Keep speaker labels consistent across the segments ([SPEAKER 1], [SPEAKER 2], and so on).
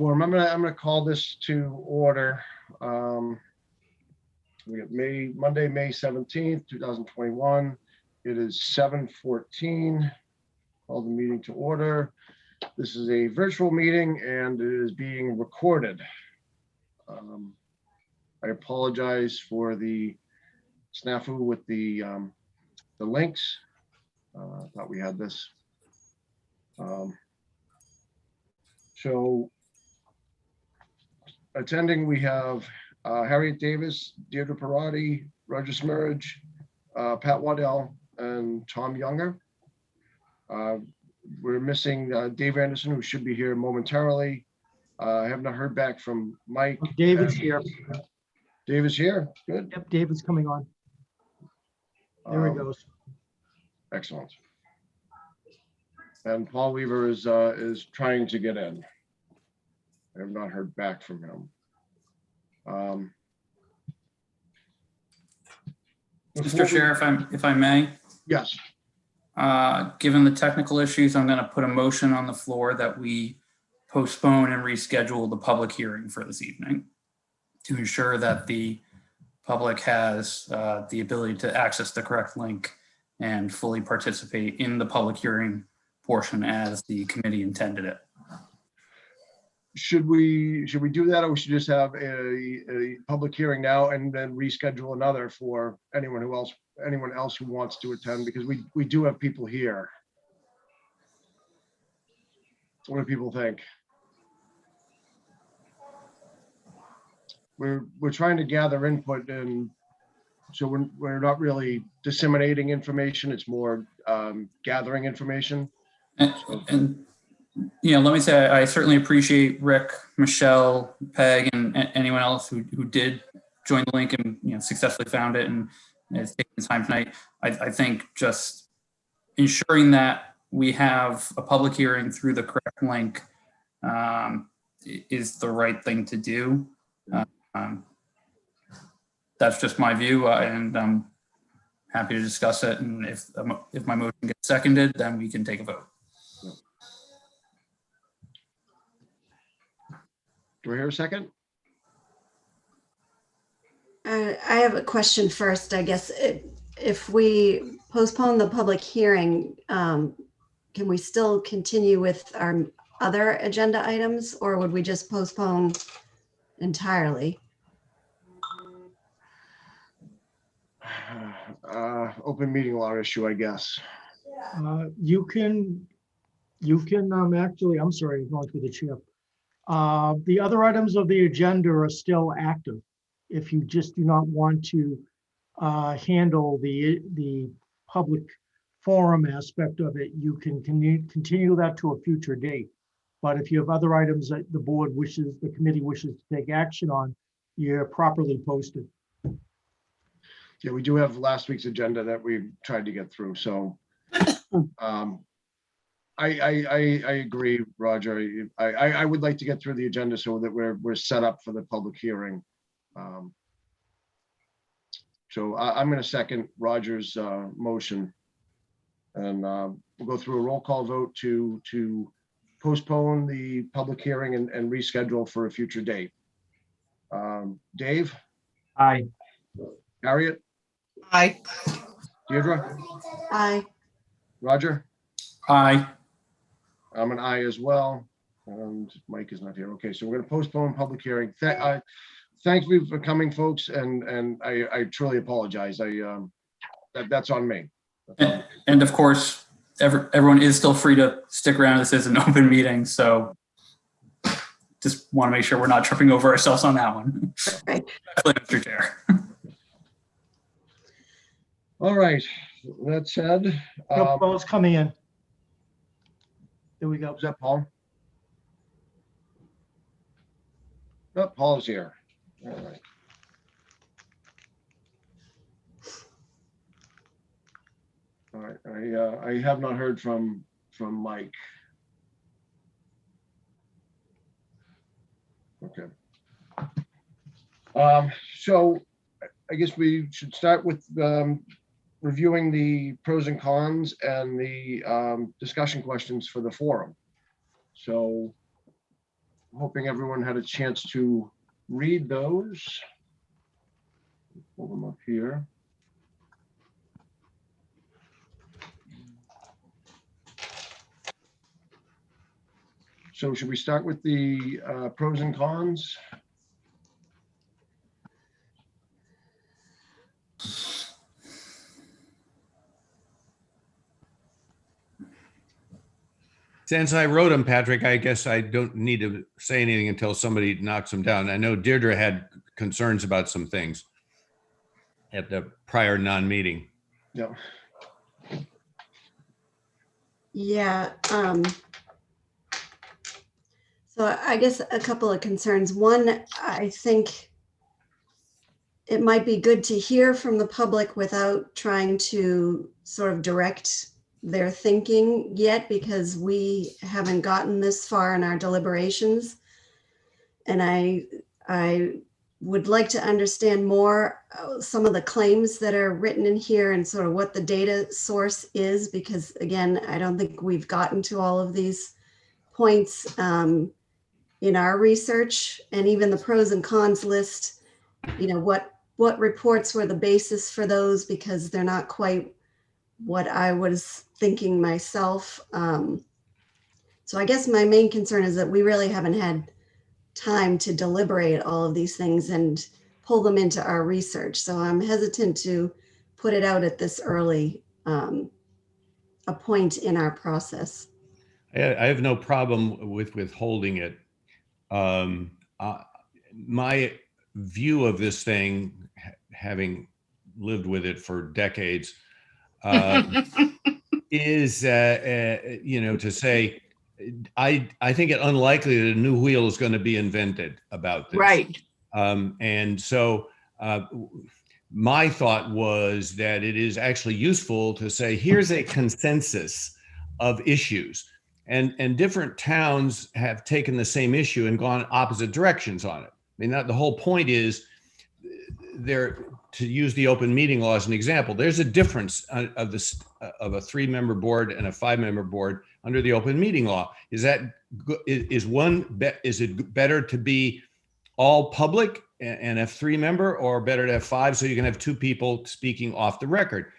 [SPEAKER 1] Well, I'm gonna call this to order. We got Monday, May 17th, 2021. It is 7:14. Call the meeting to order. This is a virtual meeting and it is being recorded. I apologize for the snafu with the links. I thought we had this. So attending, we have Harriet Davis, Deirdre Parati, Roger Smirridge, Pat Waddell, and Tom Younger. We're missing Dave Anderson, who should be here momentarily. I have not heard back from Mike.
[SPEAKER 2] David's here.
[SPEAKER 1] David's here. Good.
[SPEAKER 2] Yep, David's coming on. There he goes.
[SPEAKER 1] Excellent. And Paul Weaver is trying to get in. I have not heard back from him.
[SPEAKER 3] Mr. Chair, if I may.
[SPEAKER 1] Yes.
[SPEAKER 3] Given the technical issues, I'm going to put a motion on the floor that we postpone and reschedule the public hearing for this evening to ensure that the public has the ability to access the correct link and fully participate in the public hearing portion as the committee intended it.
[SPEAKER 1] Should we do that, or we should just have a public hearing now and then reschedule another for anyone else who wants to attend, because we do have people here. What do people think? We're trying to gather input, and so we're not really disseminating information. It's more gathering information.
[SPEAKER 3] And you know, let me say, I certainly appreciate Rick, Michelle, Peg, and anyone else who did join the link and, you know, successfully found it and is taking the time tonight. I think just ensuring that we have a public hearing through the correct link is the right thing to do. That's just my view, and I'm happy to discuss it. And if my motion gets seconded, then we can take a vote.
[SPEAKER 1] Do I hear a second?
[SPEAKER 4] I have a question first. I guess if we postpone the public hearing, can we still continue with our other agenda items, or would we just postpone entirely?
[SPEAKER 1] Open meeting law issue, I guess.
[SPEAKER 2] You can actually, I'm sorry, going through the chair. The other items of the agenda are still active. If you just do not want to handle the public forum aspect of it, you can continue that to a future date. But if you have other items that the committee wishes to take action on, you're properly posted.
[SPEAKER 1] Yeah, we do have last week's agenda that we've tried to get through. So I agree, Roger. I would like to get through the agenda so that we're set up for the public hearing. So I'm going to second Roger's motion, and we'll go through a roll call vote to postpone the public hearing and reschedule for a future date. Dave?
[SPEAKER 2] Aye.
[SPEAKER 1] Harriet?
[SPEAKER 5] Aye.
[SPEAKER 1] Deirdre?
[SPEAKER 4] Aye.
[SPEAKER 1] Roger?
[SPEAKER 3] Aye.
[SPEAKER 1] I'm an aye as well, and Mike is not here. Okay, so we're going to postpone public hearing. Thank you for coming, folks, and I truly apologize. That's on me.
[SPEAKER 3] And of course, everyone is still free to stick around. This is an open meeting, so just want to make sure we're not tripping over ourselves on that one.
[SPEAKER 4] Right.
[SPEAKER 3] Mr. Chair.
[SPEAKER 1] All right, that said,
[SPEAKER 2] Paul's coming in. There we go.
[SPEAKER 1] is that Paul? Oh, Paul's here. All right. All right, I have not heard from Mike. Okay. So I guess we should start with reviewing the pros and cons and the discussion questions for the forum. So hoping everyone had a chance to read those. Pull them up here. So should we start with the pros and cons?
[SPEAKER 5] Since I wrote them, Patrick, I guess I don't need to say anything until somebody knocks them down. I know Deirdre had concerns about some things at the prior non-meeting.
[SPEAKER 1] Yeah.
[SPEAKER 4] Yeah. So I guess a couple of concerns. One, I think it might be good to hear from the public without trying to sort of direct their thinking yet, because we haven't gotten this far in our deliberations. And I would like to understand more some of the claims that are written in here and sort of what the data source is, because again, I don't think we've gotten to all of these points in our research, and even the pros and cons list, you know, what reports were the basis for those, because they're not quite what I was thinking myself. So I guess my main concern is that we really haven't had time to deliberate all of these things and pull them into our research. So I'm hesitant to put it out at this early a point in our process.
[SPEAKER 5] I have no problem with withholding it. My view of this thing, having lived with it for decades, is, to say, I think it unlikely that a new wheel is going to be invented about this.
[SPEAKER 6] Right.
[SPEAKER 5] And so my thought was that it is actually useful to say, here's a consensus of issues. And different towns have taken the same issue and gone opposite directions on it. I mean, the whole point is there, to use the open meeting law as an example, there's a difference of a 3-member board and a 5-member board under the open meeting law. Is it better to be all public and have 3-member, or better to have 5 so you can have 2 people speaking off the record?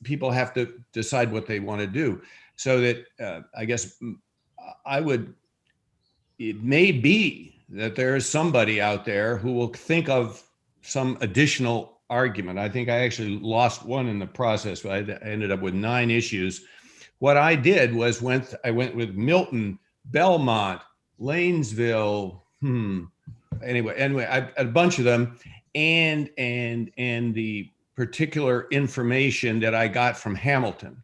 [SPEAKER 5] People have to decide what they want to do. So that I guess it may be that there is somebody out there who will think of some additional argument. I think I actually lost one in the process, but I ended up with 9 issues. What I did was I went with Milton, Belmont, Lanesville, anyway, a bunch of them, and the particular information that I got from Hamilton.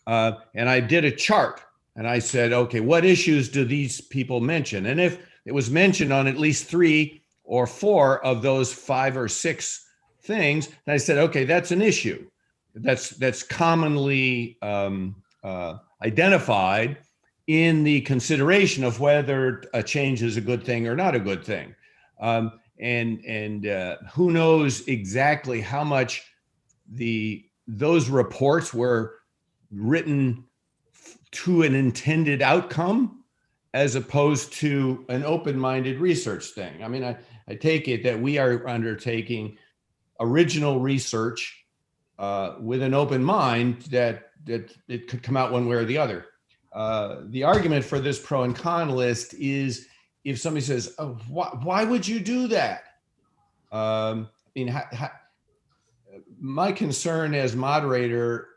[SPEAKER 5] And I did a chart, and I said, okay, what issues do these people mention? And if it was mentioned on at least 3 or 4 of those 5 or 6 things, and I said, okay, that's an issue. That's commonly identified in the consideration of whether a change is a good thing or not a good thing. And who knows exactly how much those reports were written to an intended outcome as opposed to an open-minded research thing. I mean, I take it that we are undertaking original research with an open mind that it could come out one way or the other. The argument for this pro and con list is if somebody says, oh, why would you do that? I mean, my concern as moderator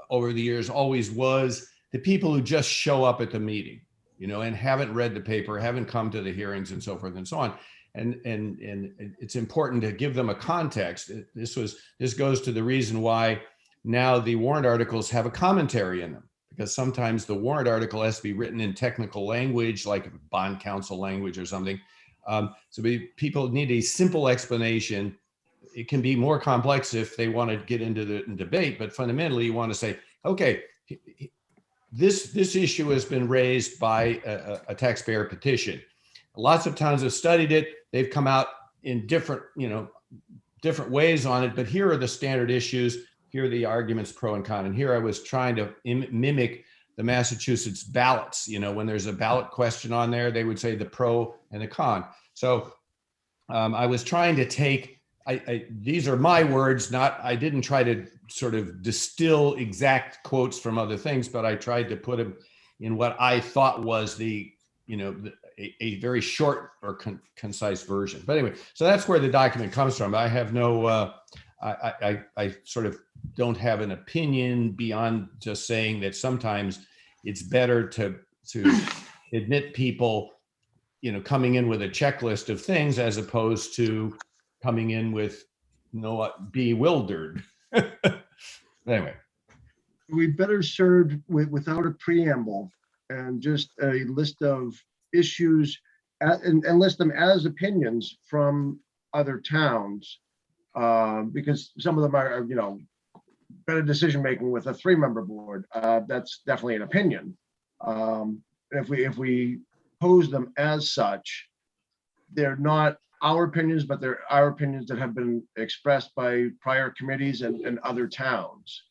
[SPEAKER 5] over the years always was the people who just show up at the meeting, and haven't read the paper, haven't come to the hearings and so forth and so on. And it's important to give them a context. This goes to the reason why now the warrant articles have a commentary in them, because sometimes the warrant article has to be written in technical language, like bond counsel language or something. So people need a simple explanation. It can be more complex if they want to get into the debate, but fundamentally you want to say, okay, this issue has been raised by a taxpayer petition. Lots of towns have studied it. They've come out in different ways on it, but here are the standard issues. Here are the arguments pro and con. And here I was trying to mimic the Massachusetts ballots. You know, when there's a ballot question on there, they would say the pro and the con. So I was trying to take, these are my words, I didn't try to sort of distill exact quotes from other things, but I tried to put them in what I thought was a very short or concise version. But anyway, so that's where the document comes from. I have no, I sort of don't have an opinion beyond just saying that sometimes it's better to admit people, you know, coming in with a checklist of things as opposed to coming in with, you know what, bewildered. Anyway.
[SPEAKER 1] We better served without a preamble and just a list of issues and list them as opinions from other towns. Because some of them are, you know, better decision-making with a 3-member board. That's definitely an opinion. If we pose them as such, they're not our opinions, but they're our opinions that have been expressed by prior committees and other towns.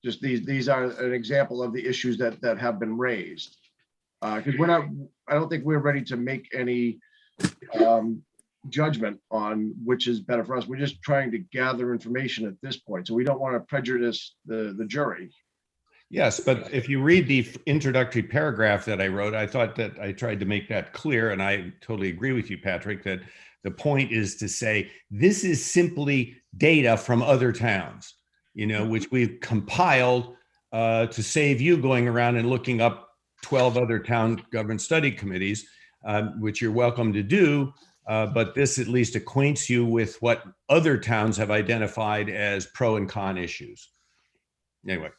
[SPEAKER 1] Just these are an example of the issues that have been raised. Because I don't think we're ready to make any judgment on which is better for us. We're just trying to gather information at this point. So we don't want to prejudice the jury.
[SPEAKER 5] Yes, but if you read the introductory paragraph that I wrote, I thought that I tried to make that clear, and I totally agree with you, Patrick, that the point is to say this is simply data from other towns, you know, which we've compiled to save you going around and looking up 12 other town government study committees, which you're welcome to do. But this at least acquaints you with what other towns have identified as pro and con issues. Anyway.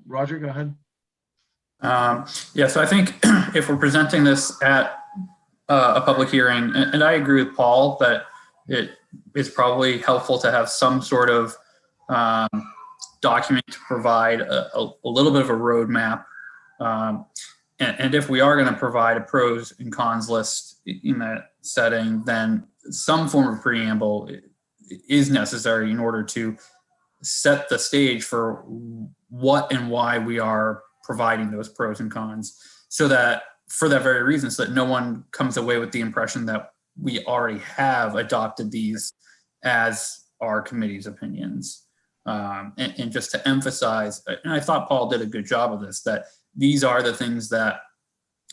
[SPEAKER 1] Roger, go ahead.
[SPEAKER 3] Yeah, so I think if we're presenting this at a public hearing, and I agree with Paul that it is probably helpful to have some sort of document to provide a little bit of a roadmap. And if we are going to provide a pros and cons list in that setting, then some form of preamble is necessary in order to set the stage for what and why we are providing those pros and cons, so that for that very reason, so that no one comes away with the impression that we already have adopted these as our committee's opinions. And just to emphasize, and I thought Paul did a good job of this, that these are the things that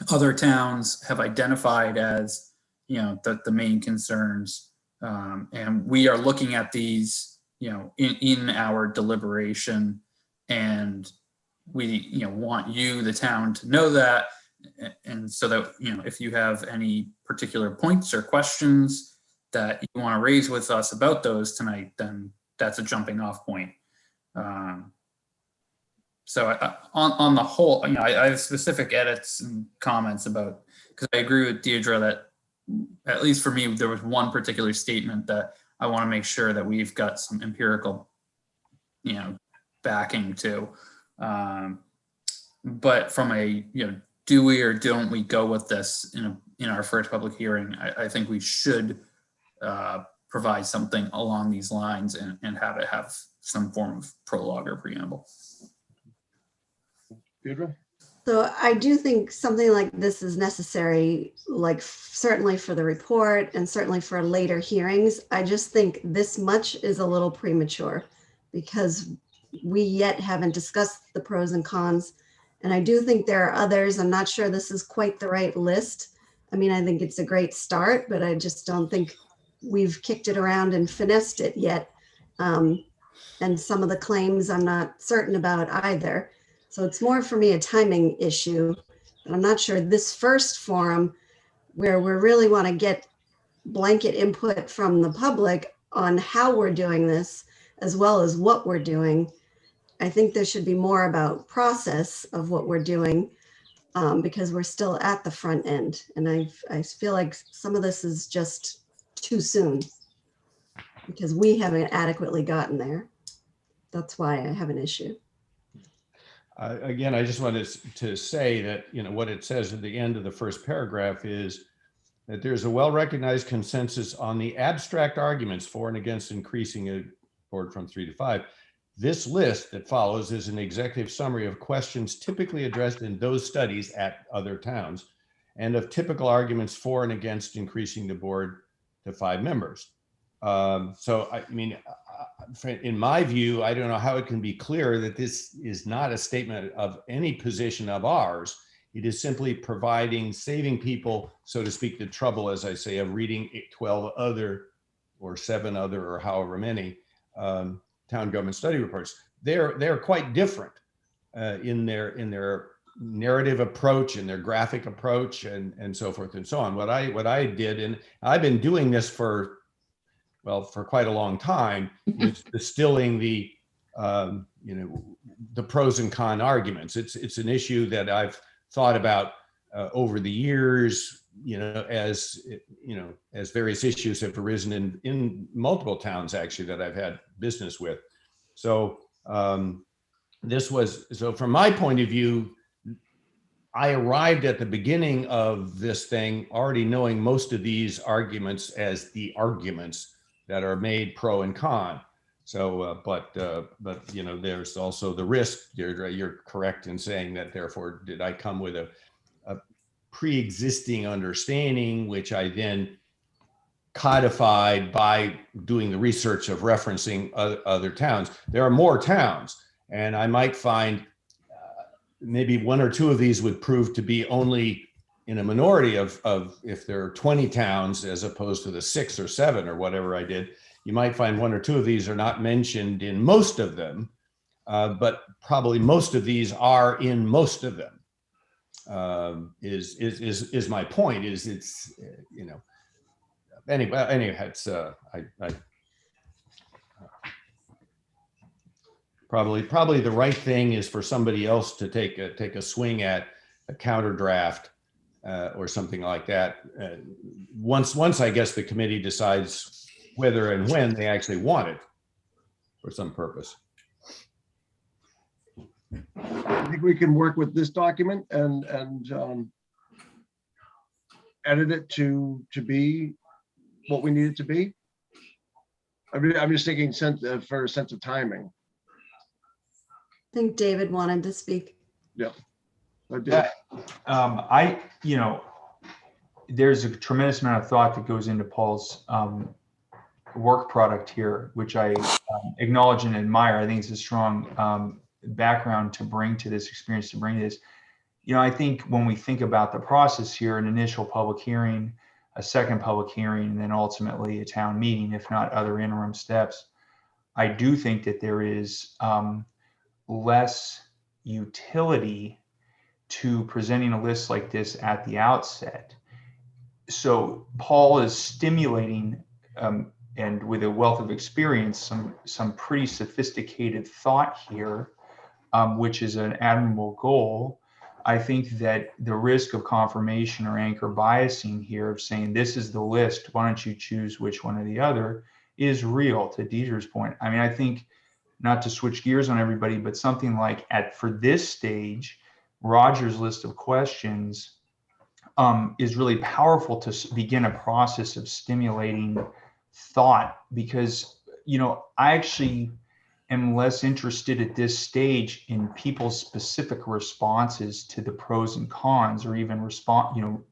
[SPEAKER 3] other towns have identified as, you know, the main concerns. And we are looking at these, you know, in our deliberation, and we, you know, want you, the town, to know that. And so that, you know, if you have any particular points or questions that you want to raise with us about those tonight, then that's a jumping off point. So on the whole, you know, I have specific edits and comments about, because I agree with Deirdre that, at least for me, there was one particular statement that I want to make sure that we've got some empirical, you know, backing to. But from a, you know, do we or don't we go with this in our first public hearing? I think we should provide something along these lines and have it have some form of prologue or preamble.
[SPEAKER 1] Deirdre?
[SPEAKER 4] So I do think something like this is necessary, like certainly for the report and certainly for later hearings. I just think this much is a little premature because we yet haven't discussed the pros and cons. And I do think there are others. I'm not sure this is quite the right list. I mean, I think it's a great start, but I just don't think we've kicked it around and finessed it yet. And some of the claims I'm not certain about either. So it's more for me a timing issue. But I'm not sure this first forum where we really want to get blanket input from the public on how we're doing this, as well as what we're doing. I think there should be more about process of what we're doing because we're still at the front end. And I feel like some of this is just too soon because we haven't adequately gotten there. That's why I have an issue.
[SPEAKER 5] Again, I just wanted to say that, you know, what it says at the end of the first paragraph is that there's a well-recognized consensus on the abstract arguments for and against increasing a board from 3 to 5. This list that follows is an executive summary of questions typically addressed in those studies at other towns and of typical arguments for and against increasing the board to 5 members. So, I mean, in my view, I don't know how it can be clearer that this is not a statement of any position of ours. It is simply providing, saving people, so to speak, the trouble, as I say, of reading 12 other or 7 other or however many town government study reports. They're quite different in their narrative approach and their graphic approach and so forth and so on. What I did, and I've been doing this for quite a long time, is distilling the the pros and con arguments. It's an issue that I've thought about over the years, as various issues have arisen in multiple towns actually that I've had business with. So from my point of view, I arrived at the beginning of this thing already knowing most of these arguments as the arguments that are made pro and con. So, but there's also the risk. You're correct in saying that. Therefore, did I come with a pre-existing understanding, which I then codified by doing the research of referencing other towns? There are more towns, and I might find maybe 1 or 2 of these would prove to be only in a minority of if there are 20 towns as opposed to the 6 or 7 or whatever I did. You might find 1 or 2 of these are not mentioned in most of them, but probably most of these are in most of them. Is my point? Anyway, it's probably the right thing is for somebody else to take a swing at a counter draft or something like that. Once I guess the committee decides whether and when they actually want it for some purpose.
[SPEAKER 1] I think we can work with this document and edit it to be what we need it to be. I'm just thinking for a sense of timing.
[SPEAKER 4] I think David wanted to speak.
[SPEAKER 1] Yeah, I did.
[SPEAKER 6] There's a tremendous amount of thought that goes into Paul's work product here, which I acknowledge and admire. I think it's a strong background to bring to this experience, to bring this. I think when we think about the process here, an initial public hearing, a second public hearing, and then ultimately a town meeting, if not other interim steps, I do think that there is less utility to presenting a list like this at the outset. So Paul is stimulating and with a wealth of experience, some pretty sophisticated thought here, which is an admirable goal. I think that the risk of confirmation or anchor biasing here of saying this is the list, why don't you choose which one or the other, is real, to Deidre's point. I mean, I think, not to switch gears on everybody, but something like for this stage, Roger's list of questions is really powerful to begin a process of stimulating thought, because I actually am less interested at this stage in people's specific responses to the pros and cons, or even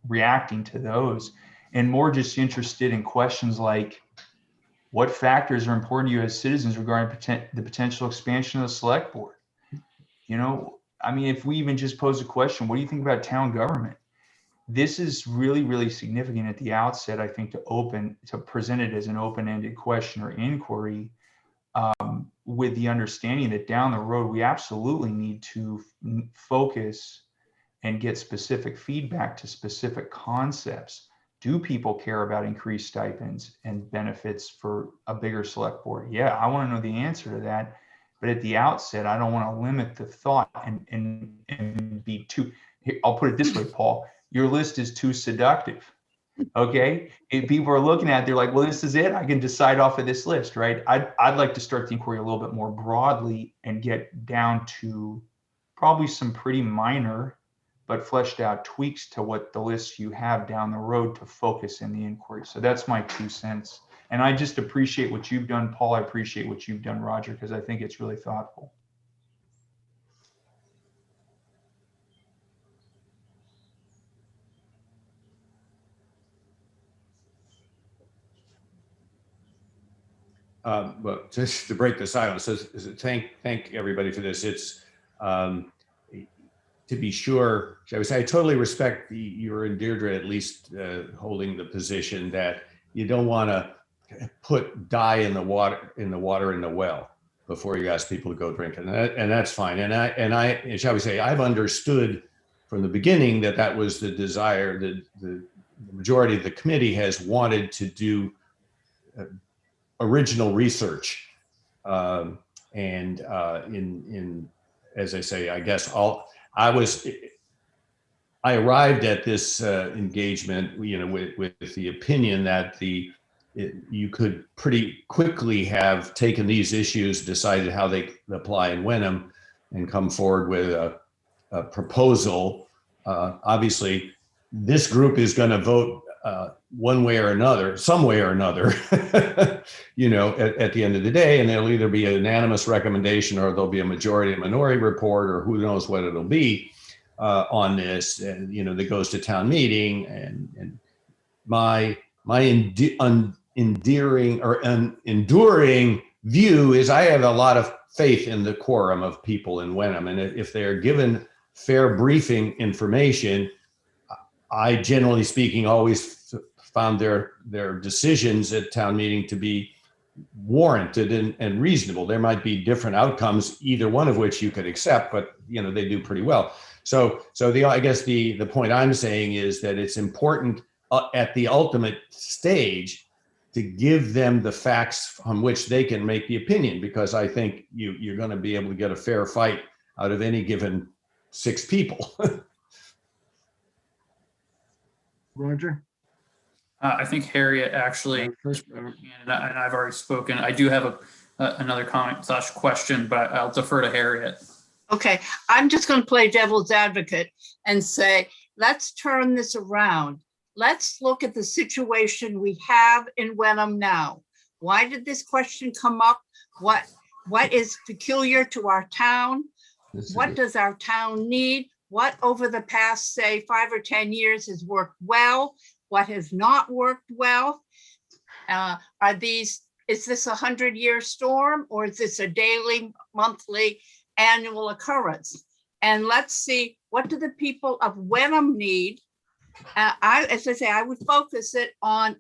[SPEAKER 6] reacting to those, and more just interested in questions like, what factors are important to you as citizens regarding the potential expansion of the select board? I mean, if we even just pose a question, what do you think about town government? This is really, really significant at the outset, I think, to present it as an open-ended question or inquiry, with the understanding that down the road, we absolutely need to focus and get specific feedback to specific concepts. Do people care about increased stipends and benefits for a bigger select board? Yeah, I want to know the answer to that. But at the outset, I don't want to limit the thought and be too, I'll put it this way, Paul, your list is too seductive. Okay. If people are looking at it, they're like, well, this is it. I can decide off of this list, right? I'd like to start the inquiry a little bit more broadly and get down to probably some pretty minor but fleshed out tweaks to what the lists you have down the road to focus in the inquiry. So that's my 2 cents. And I just appreciate what you've done, Paul. I appreciate what you've done, Roger, because I think it's really thoughtful.
[SPEAKER 5] But just to break the silence, thank everybody for this. It's to be sure, shall we say, I totally respect your and Deirdre at least holding the position that you don't want to put dye in the water in the well before you ask people to go drink it, and that's fine. And I shall we say, I've understood from the beginning that was the desire. The majority of the committee has wanted to do original research, and in as I say, I guess I arrived at this engagement, with the opinion that you could pretty quickly have taken these issues, decided how they apply in Wenham, and come forward with a proposal. Obviously, this group is going to vote one way or another, some way or another, at the end of the day, and there'll either be a unanimous recommendation or there'll be a majority and minority report, or who knows what it'll be on this, and that goes to town meeting. And my enduring view is I have a lot of faith in the quorum of people in Wenham, and if they're given fair briefing information, I generally speaking always found their decisions at town meeting to be warranted and reasonable. There might be different outcomes, either one of which you could accept, but they do pretty well. So I guess the point I'm saying is that it's important at the ultimate stage to give them the facts on which they can make the opinion, because I think you're going to be able to get a fair fight out of any given 6 people.
[SPEAKER 1] Roger?
[SPEAKER 3] I think Harriet actually, and I've already spoken. I do have another comment / question, but I'll defer to Harriet.
[SPEAKER 7] Okay, I'm just going to play devil's advocate and say, let's turn this around. Let's look at the situation we have in Wenham now. Why did this question come up? What is peculiar to our town? What does our town need? What over the past, say, 5 or 10 years has worked well? What has not worked well? Is this a 100-year storm, or is this a daily, monthly, annual occurrence? And let's see, what do the people of Wenham need? As I say, I would focus it on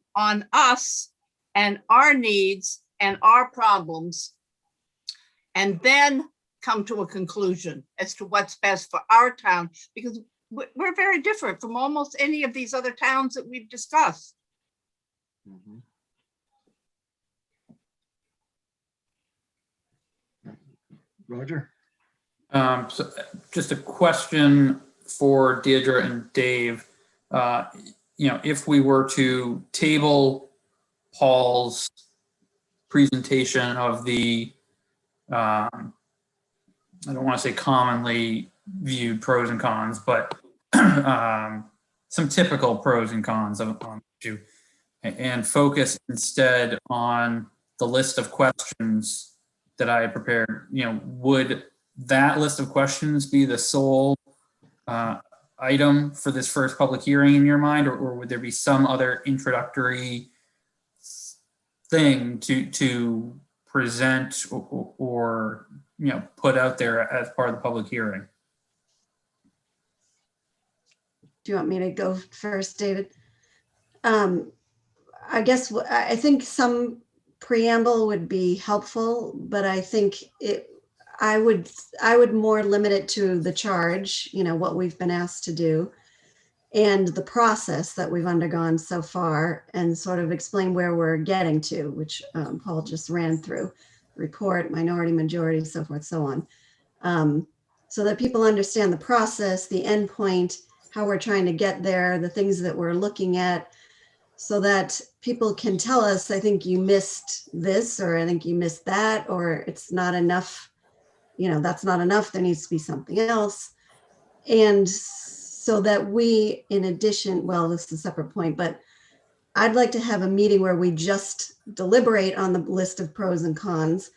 [SPEAKER 7] us and our needs and our problems, and then come to a conclusion as to what's best for our town, because we're very different from almost any of these other towns that we've discussed.
[SPEAKER 1] Mm-hmm. Roger?
[SPEAKER 3] So just a question for Deirdre and Dave. If we were to table Paul's presentation of the, I don't want to say commonly viewed pros and cons, but some typical pros and cons of the issue, and focus instead on the list of questions that I had prepared, would that list of questions be the sole item for this first public hearing in your mind, or would there be some other introductory thing to present or put out there as part of the public hearing?
[SPEAKER 4] Do you want me to go first, David? I guess I think some preamble would be helpful, but I think I would more limit it to the charge, what we've been asked to do, and the process that we've undergone so far, and sort of explain where we're getting to, which Paul just ran through: report, minority, majority, so forth, so on, so that people understand the process, the end point, how we're trying to get there, the things that we're looking at, so that people can tell us, I think you missed this, or I think you missed that, or it's not enough, that's not enough, there needs to be something else. And so that we, in addition, well, this is a separate point, but I'd like to have a meeting where we just deliberate on the list of pros and cons.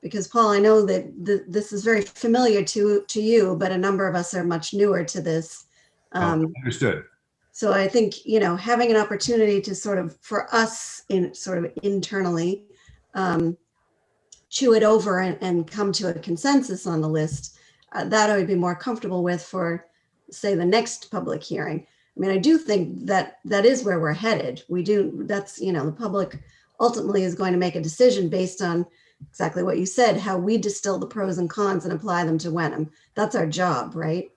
[SPEAKER 4] Because Paul, I know that this is very familiar to you, but a number of us are much newer to this.
[SPEAKER 5] Understood.
[SPEAKER 4] So I think, having an opportunity to sort of, for us in sort of internally, chew it over and come to a consensus on the list, that I would be more comfortable with for, say, the next public hearing. I mean, I do think that that is where we're headed. That's, the public ultimately is going to make a decision based on exactly what you said, how we distill the pros and cons and apply them to Wenham. That's our job, right?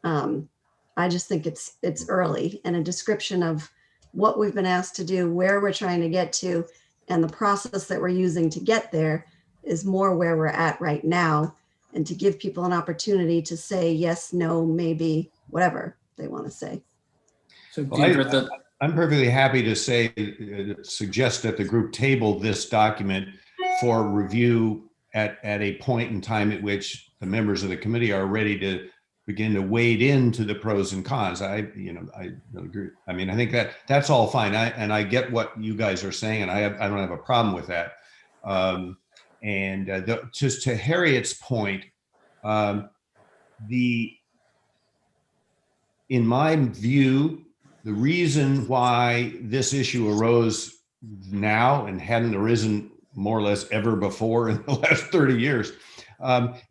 [SPEAKER 4] I just think it's early, and a description of what we've been asked to do, where we're trying to get to, and the process that we're using to get there is more where we're at right now, and to give people an opportunity to say yes, no, maybe, whatever they want to say.
[SPEAKER 3] So
[SPEAKER 5] Well,
[SPEAKER 3] Deirdre,
[SPEAKER 5] I'm perfectly happy to suggest that the group table this document for review at a point in time at which the members of the committee are ready to begin to wade into the pros and cons. I agree. I mean, I think that's all fine. I get what you guys are saying, and I don't have a problem with that. Just to Harriet's point, in my view, the reason why this issue arose now and hadn't arisen more or less ever before in the last 30 years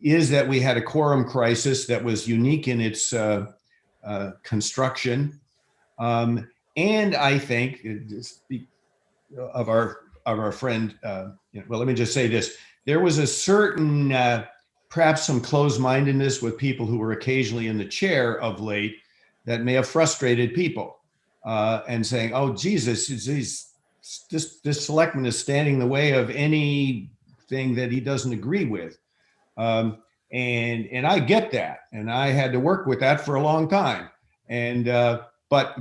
[SPEAKER 5] is that we had a quorum crisis that was unique in its construction. And I think of our friend, well, let me just say this. There was a certain, perhaps some closed-mindedness with people who were occasionally in the chair of late that may have frustrated people and saying, oh, Jesus, this selectman is standing in the way of anything that he doesn't agree with. And I get that, and I had to work with that for a long time. And but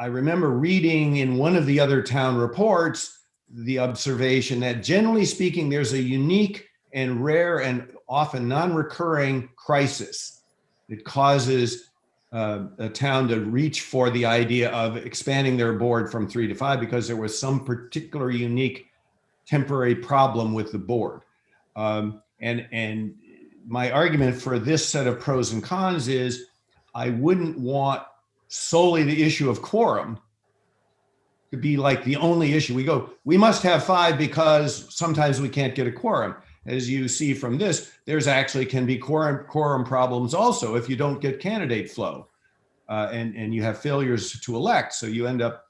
[SPEAKER 5] I remember reading in one of the other town reports the observation that generally speaking, there's a unique and rare and often non-recurring crisis that causes a town to reach for the idea of expanding their board from 3 to 5 because there was some particular unique temporary problem with the board. And my argument for this set of pros and cons is I wouldn't want solely the issue of quorum to be like the only issue. We must have 5 because sometimes we can't get a quorum. As you see from this, there's actually can be quorum problems also if you don't get candidate flow and you have failures to elect. So you end up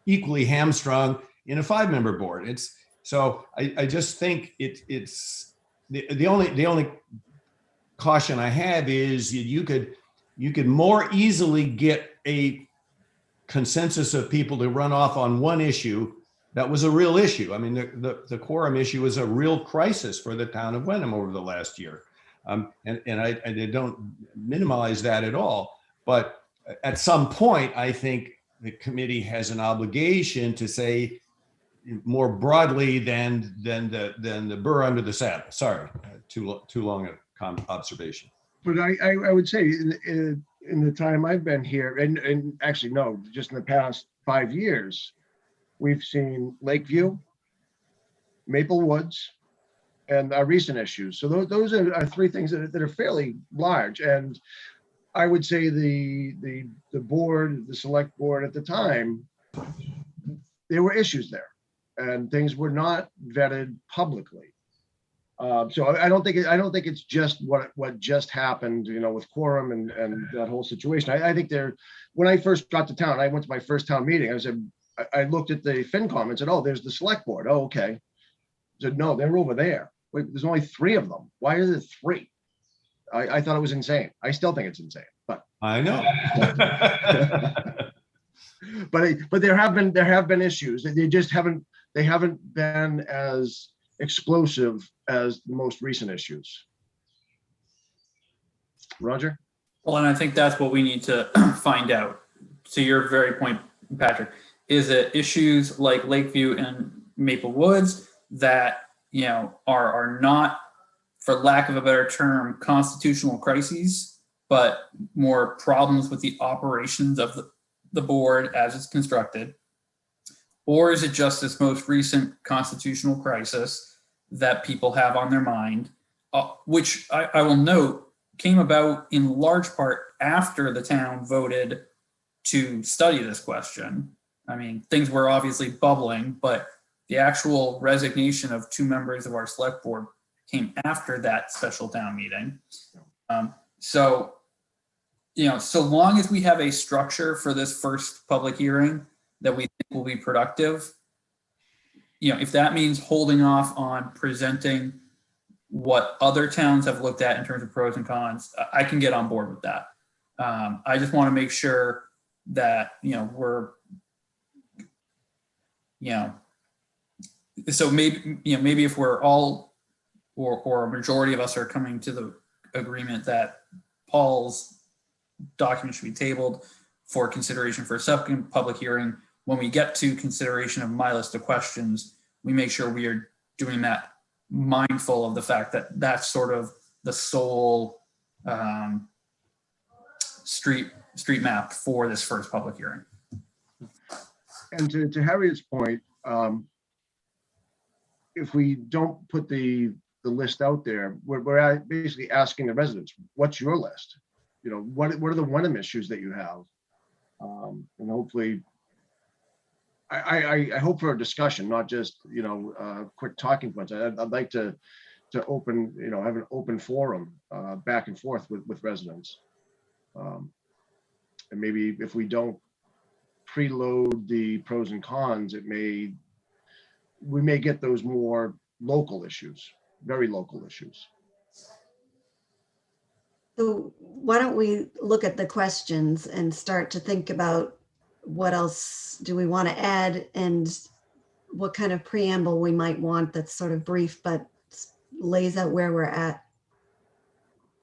[SPEAKER 5] equally hamstrung in a 5-member board. So I just think it's the only caution I have is you could more easily get a consensus of people to run off on one issue that was a real issue. I mean, the quorum issue is a real crisis for the town of Wenham over the last year. And I don't minimize that at all. But at some point, I think the committee has an obligation to say more broadly than the burr under the saddle. Sorry, too long a observation.
[SPEAKER 1] But I would say in the time I've been here, and actually, no, just in the past 5 years, we've seen Lakeview, Maple Woods, and our recent issues. So those are 3 things that are fairly large. And I would say the board, the select board at the time, there were issues there, and things were not vetted publicly. So I don't think it's just what just happened, with quorum and that whole situation. I think when I first got to town, I went to my first town meeting. I looked at the FinCom and said, "Oh, there's the select board." Oh, okay. I said, "No, they're over there. Wait, there's only 3 of them. Why are there 3?" I thought it was insane. I still think it's insane, but
[SPEAKER 5] I know.
[SPEAKER 1] but there have been issues. They just haven't been as explosive as the most recent issues. Roger?
[SPEAKER 3] well, and I think that's what we need to find out. To your very point, Patrick, is it issues like Lakeview and Maple Woods that, are not, for lack of a better term, constitutional crises, but more problems with the operations of the board as it's constructed? Or is it just this most recent constitutional crisis that people have on their mind, which I will note came about in large part after the town voted to study this question. I mean, things were obviously bubbling, but the actual resignation of 2 members of our select board came after that special town meeting. So, you know, so long as we have a structure for this first public hearing that we think will be productive, you know, if that means holding off on presenting what other towns have looked at in terms of pros and cons, I can get on board with that. I just want to make sure that, you know, we're, you know, so maybe, you know, maybe if we're all, or a majority of us are coming to the agreement that Paul's document should be tabled for consideration for a second public hearing, when we get to consideration of my list of questions, we make sure we are doing that mindful of the fact that that's sort of the sole street map for this first public hearing.
[SPEAKER 1] And to Harriet's point, if we don't put the list out there, we're basically asking the residents, what's your list? You know, what are the Wenham issues that you have? And hopefully, I hope for a discussion, not just, you know, quick talking points. I'd like to open, you know, have an open forum back and forth with residents. And maybe if we don't preload the pros and cons, we may get those more local issues, very local issues.
[SPEAKER 4] So why don't we look at the questions and start to think about what else do we want to add and what kind of preamble we might want that's sort of brief but lays out where we're at.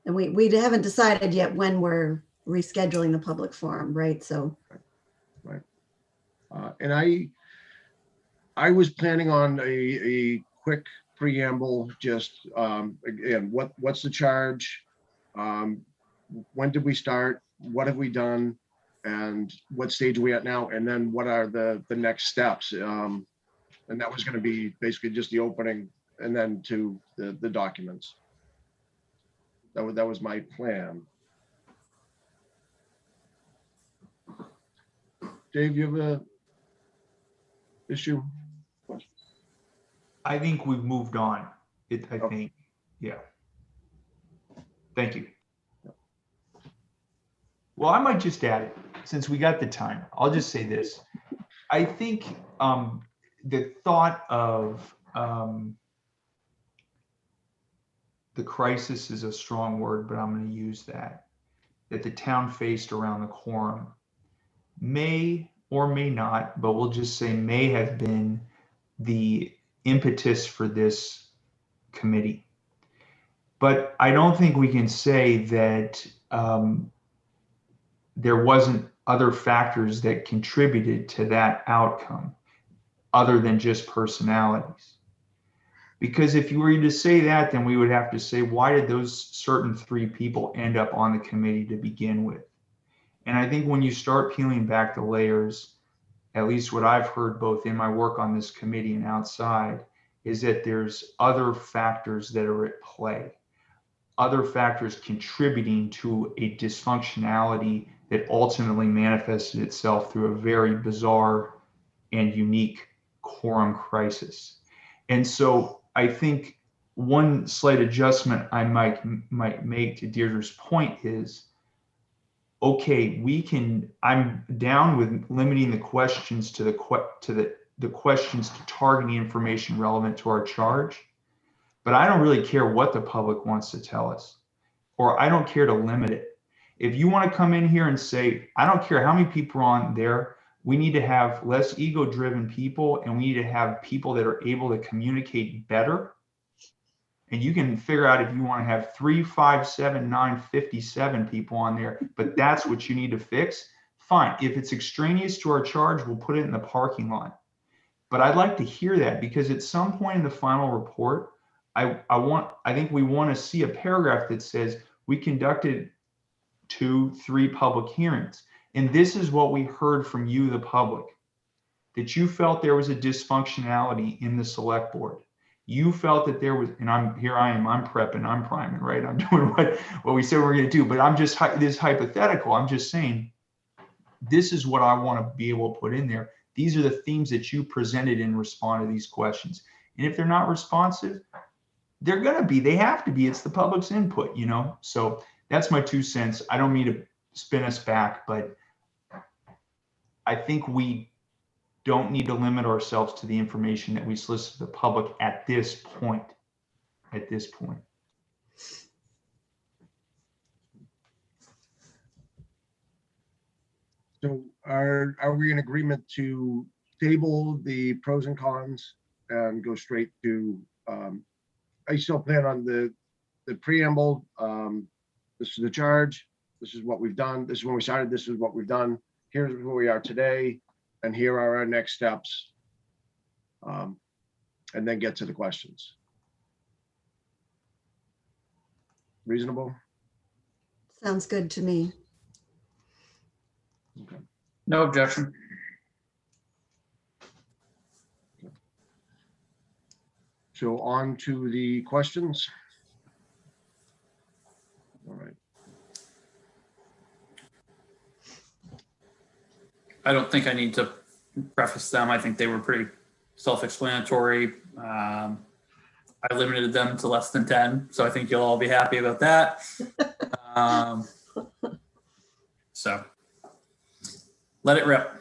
[SPEAKER 4] And we haven't decided yet when we're rescheduling the public forum, right? So.
[SPEAKER 1] Right. And I was planning on a quick preamble, just again, what's the charge? When did we start? What have we done? And what stage are we at now? And then what are the next steps? And that was going to be basically just the opening and then to the documents. That was my plan. Dave, you have a issue?
[SPEAKER 6] I think we've moved on. I think, yeah. Thank you. Well, I might just add it, since we got the time. I'll just say this. I think the thought of the crisis is a strong word, but I'm going to use that the town faced around the quorum may or may not, but we'll just say may have been the impetus for this committee. But I don't think we can say that there wasn't other factors that contributed to that outcome other than just personalities. Because if you were to say that, then we would have to say, why did those certain 3 people end up on the committee to begin with? And I think when you start peeling back the layers, at least what I've heard both in my work on this committee and outside, is that there's other factors that are at play, other factors contributing to a dysfunctionality that ultimately manifested itself through a very bizarre and unique quorum crisis. And so I think one slight adjustment I might make to Deirdre's point is, okay, I'm down with limiting the questions to the questions to targeting information relevant to our charge, but I don't really care what the public wants to tell us, or I don't care to limit it. If you want to come in here and say, I don't care how many people are on there, we need to have less ego-driven people, and we need to have people that are able to communicate better. And you can figure out if you want to have 3, 5, 7, 9, 57 people on there, but that's what you need to fix. Fine. If it's extraneous to our charge, we'll put it in the parking lot. But I'd like to hear that, because at some point in the final report, I think we want to see a paragraph that says we conducted 2, 3 public hearings. And this is what we heard from you, the public, that you felt there was a dysfunctionality in the select board. You felt that there was, and I'm prepping, I'm priming, right? I'm doing what we said we're going to do, but I'm just, this hypothetical. I'm just saying, this is what I want to be able to put in there. These are the themes that you presented in response to these questions. And if they're not responsive, they're going to be, they have to be, it's the public's input, you know? So that's my 2 cents. I don't mean to spin us back, but I think we don't need to limit ourselves to the information that we solicit the public at this point. At this point.
[SPEAKER 1] So are we in agreement to table the pros and cons and go straight to, I still plan on the preamble. This is the charge. This is what we've done. This is when we started. This is what we've done. Here's where we are today. And here are our next steps. And then get to the questions. Reasonable?
[SPEAKER 4] Sounds good to me.
[SPEAKER 1] Okay.
[SPEAKER 3] No objection.
[SPEAKER 1] So on to the questions. All right.
[SPEAKER 3] I don't think I need to preface them. I think they were pretty self-explanatory. I limited them to less than 10, so I think you'll all be happy about that. So let it rip.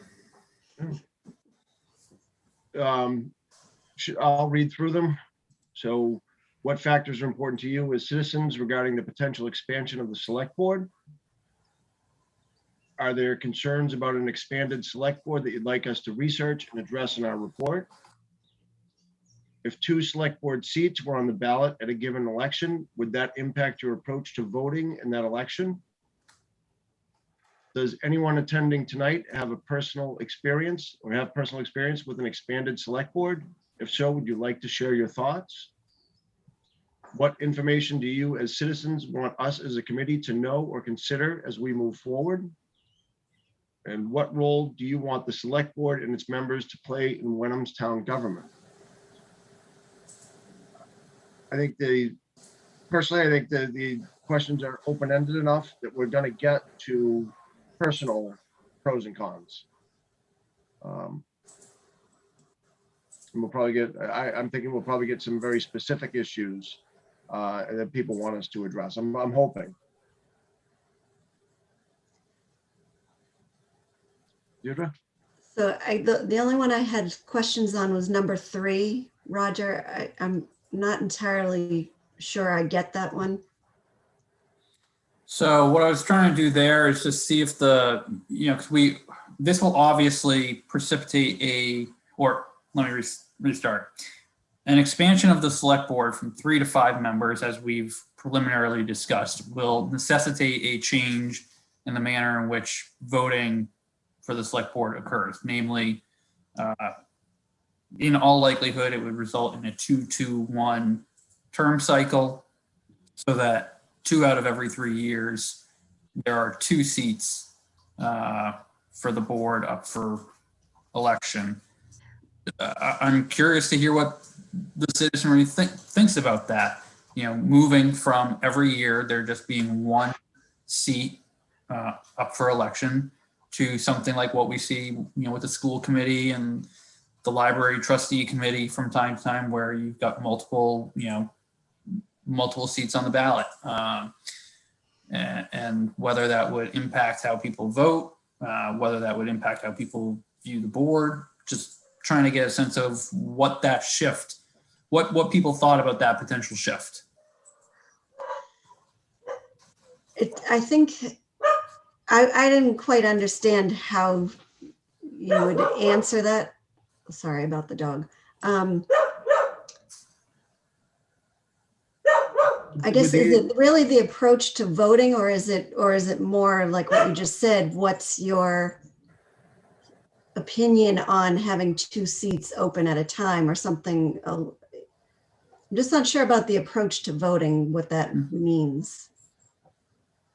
[SPEAKER 1] I'll read through them. So what factors are important to you as citizens regarding the potential expansion of the select board? Are there concerns about an expanded select board that you'd like us to research and address in our report? If 2 select board seats were on the ballot at a given election, would that impact your approach to voting in that election? Does anyone attending tonight have a personal experience or have personal experience with an expanded select board? If so, would you like to share your thoughts? What information do you as citizens want us as a committee to know or consider as we move forward? And what role do you want the select board and its members to play in Wenham's town government? I think personally, I think the questions are open-ended enough that we're gonna get to personal pros and cons. And we'll probably get, I'm thinking we'll probably get some very specific issues that people want us to address. I'm hoping. Deirdre?
[SPEAKER 4] So the only one I had questions on was number 3. Roger, I'm not entirely sure I get that one.
[SPEAKER 3] So what I was trying to do there is just see if because this will obviously precipitate let me restart. An expansion of the select board from 3 to 5 members, as we've preliminarily discussed, will necessitate a change in the manner in which voting for the select board occurs. Namely, in all likelihood, it would result in a 2-2-1 term cycle, so that 2 out of every 3 years, there are 2 seats for the board up for election. I'm curious to hear what the citizenry thinks about that. Moving from every year there just being 1 seat up for election to something like what we see, with the school committee and the library trustee committee from time to time, where you've got multiple seats on the ballot, and whether that would impact how people vote, whether that would impact how people view the board. Just trying to get a sense of what that shift, what people thought about that potential shift.
[SPEAKER 4] I think I didn't quite understand how you would answer that. Sorry about the dog. I guess, is it really the approach to voting, or is it more like what you just said? What's your opinion on having 2 seats open at a time or something? I'm just not sure about the approach to voting, what that means.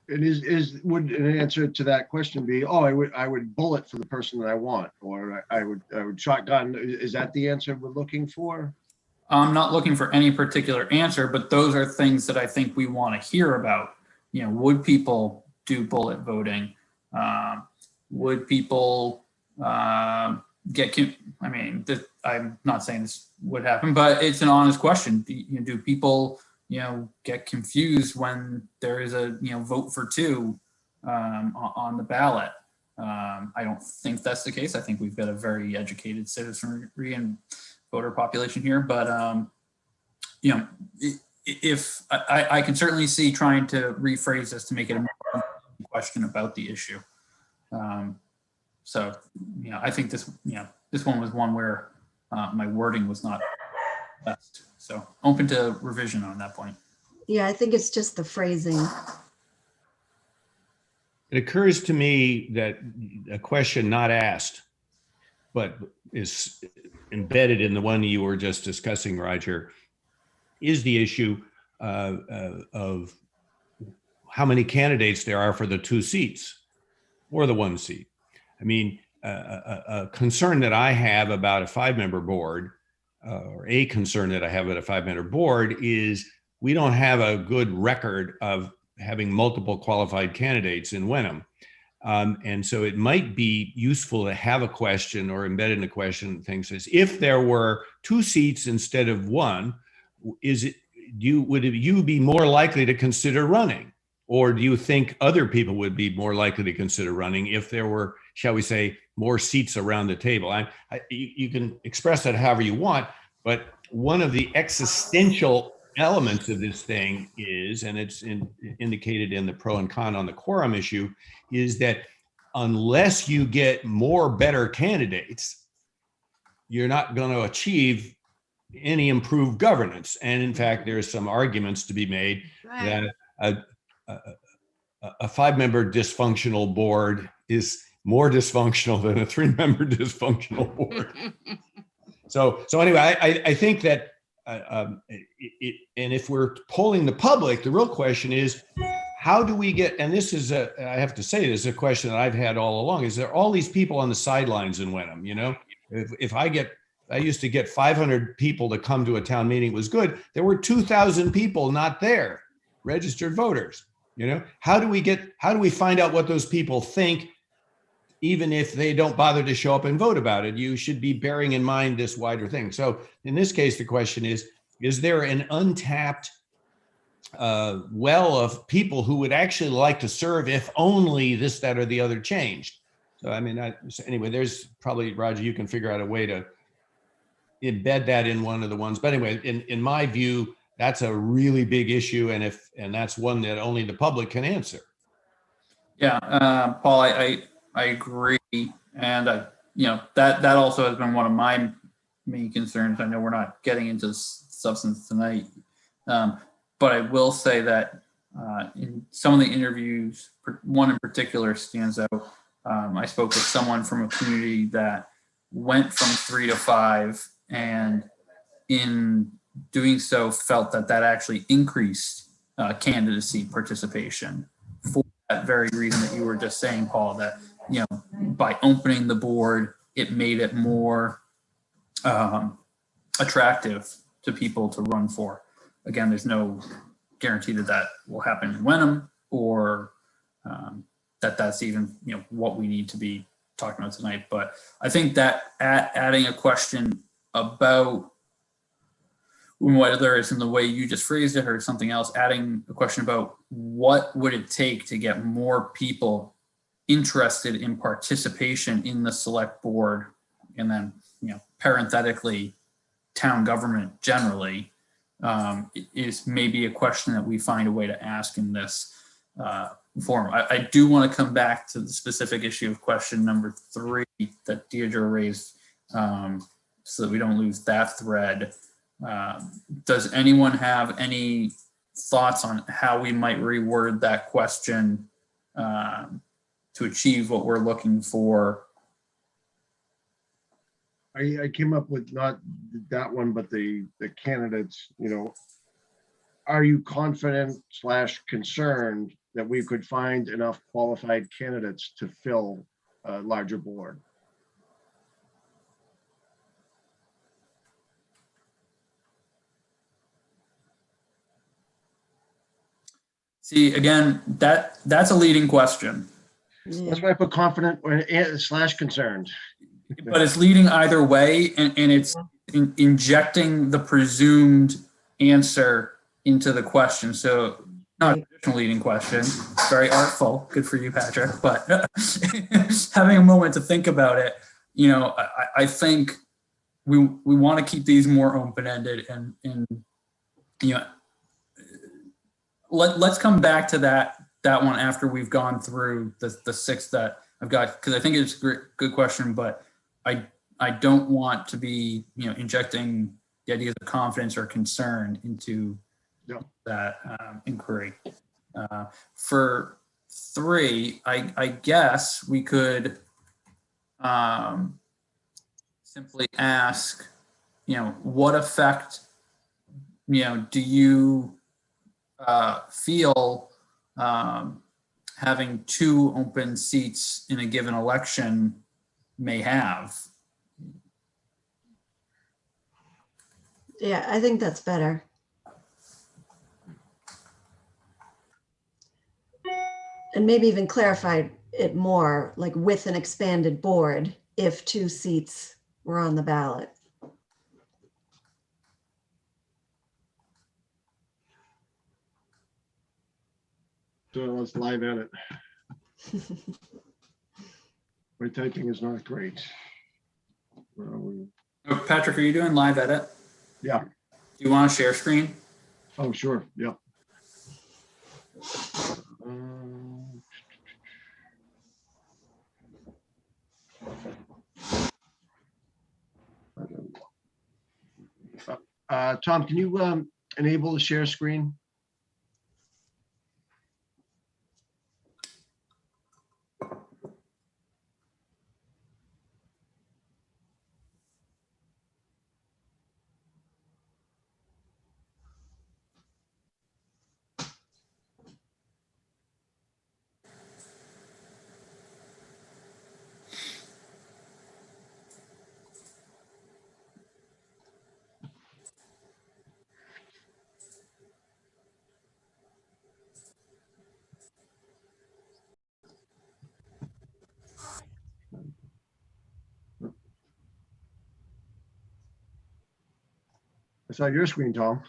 [SPEAKER 1] And would an answer to that question be, oh, I would bullet for the person that I want, or I would shotgun? Is that the answer we're looking for?
[SPEAKER 3] I'm not looking for any particular answer, but those are things that I think we want to hear about. You know, would people do bullet voting? Would people I mean, I'm not saying this would happen, but it's an honest question. Do people, get confused when there is a, vote for two on the ballot? I don't think that's the case. I think we've got a very educated citizenry and voter population here, but if I can certainly see trying to rephrase this to make it a more question about the issue. So, I think this one was one where my wording was not best. So open to revision on that point.
[SPEAKER 4] Yeah, I think it's just the phrasing.
[SPEAKER 5] It occurs to me that a question not asked, but is embedded in the one you were just discussing, Roger, is the issue of how many candidates there are for the 2 seats or the 1 seat. I mean, a concern that I have about a 5-member board, or a concern that I have about a 5-member board, is we don't have a good record of having multiple qualified candidates in Wenham. And so it might be useful to have a question or embedded in a question thing says, if there were 2 seats instead of 1, would you be more likely to consider running? Or do you think other people would be more likely to consider running if there were, shall we say, more seats around the table? You can express that however you want, but one of the existential elements of this thing is, and it's indicated in the pro and con on the quorum issue, is that unless you get more better candidates, you're not going to achieve any improved governance. And in fact, there's some arguments to be made that a 5-member dysfunctional board is more dysfunctional than a 3-member dysfunctional board. So anyway, I think that, and if we're polling the public, the real question is, how do we get, and this is I have to say, this is a question that I've had all along, is there all these people on the sidelines in Wenham, if I used to get 500 people to come to a town meeting, it was good. There were 2,000 people not there, registered voters. How do we find out what those people think, even if they don't bother to show up and vote about it? You should be bearing in mind this wider thing. So in this case, the question is there an untapped well of people who would actually like to serve if only this, that, or the other changed? So, I mean, anyway, there's probably, Roger, you can figure out a way to embed that in one of the ones. But anyway, in my view, that's a really big issue, and that's one that only the public can answer.
[SPEAKER 3] Yeah, Paul, I agree, and that also has been one of my main concerns. I know we're not getting into substance tonight, but I will say that in some of the interviews, one in particular stands out. I spoke with someone from a community that went from 3 to 5, and in doing so felt that actually increased candidacy participation for that very reason that you were just saying, Paul, that by opening the board, it made it more attractive to people to run for. Again, there's no guarantee that will happen in Wenham, or that's even what we need to be talking about tonight. But I think that adding a question about, whether it's in the way you just phrased it or something else, adding a question about what would it take to get more people interested in participation in the select board, and then parenthetically town government generally, is maybe a question that we find a way to ask in this forum. I do want to come back to the specific issue of question number 3 that Deirdre raised, so that we don't lose that thread. Does anyone have any thoughts on how we might reword that question to achieve what we're looking for?
[SPEAKER 1] I came up with not that one, but the candidates, are you confident / concerned that we could find enough qualified candidates to fill a larger board.
[SPEAKER 3] See, again, that's a leading question,
[SPEAKER 4] Yeah.
[SPEAKER 1] That's why I put confident / concerned.
[SPEAKER 3] but it's leading either way, and it's injecting the presumed answer into the question. So not a traditional leading question, very artful, good for you, Patrick, but having a moment to think about it, you know, I think we want to keep these more open-ended and you know, let's come back to that one after we've gone through the 6 that I've got, because I think it's a good question, but I don't want to be, you know, injecting the ideas of confidence or concern into that inquiry. For 3, I guess we could simply ask, you know, what effect, you know, do you feel having 2 open seats in a given election may have?
[SPEAKER 4] Yeah, I think that's better. And maybe even clarify it more, like with an expanded board, if 2 seats were on the ballot.
[SPEAKER 1] So let's live edit. My typing is not great. Where are we?
[SPEAKER 3] Oh, Patrick, are you doing live edit?
[SPEAKER 1] Yeah.
[SPEAKER 3] Do you want to share screen?
[SPEAKER 1] Oh, sure. Yeah. Tom, can you enable the share screen? I saw your screen, Tom.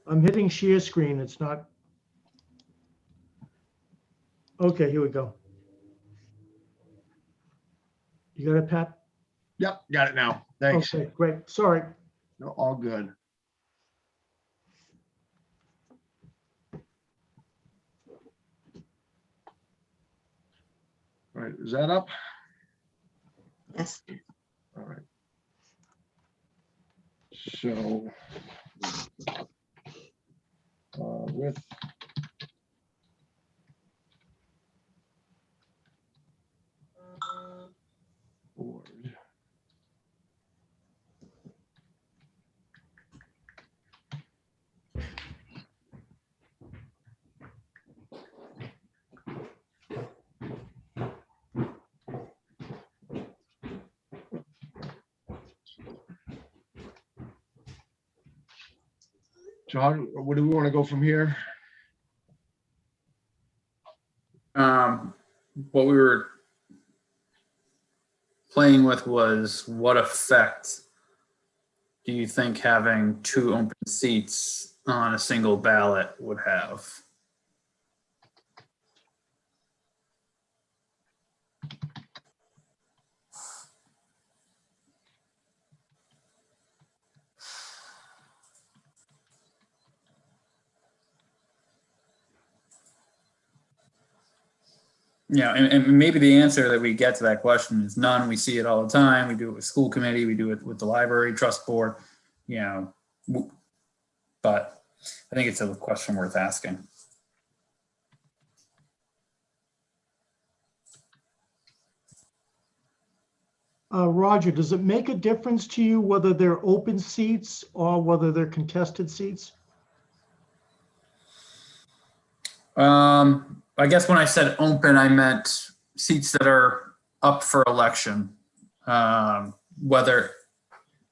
[SPEAKER 2] I'm hitting share screen. It's not. Okay, here we go. You got it, Pat?
[SPEAKER 1] Yep, got it now. Thanks.
[SPEAKER 2] Okay, great. Sorry.
[SPEAKER 1] No, all good. All right, is that up?
[SPEAKER 4] Yes.
[SPEAKER 1] All right. So with board. So what do we want to go from here?
[SPEAKER 3] What we were playing with was, what effect do you think having 2 open seats on a single ballot would have? Yeah, and maybe the answer that we get to that question is none. We see it all the time. We do it with school committee. We do it with the library trust board, you know, but I think it's a question worth asking.
[SPEAKER 2] Roger, does it make a difference to you whether they're open seats or whether they're contested seats?
[SPEAKER 3] I guess when I said open, I meant seats that are up for election. Whether,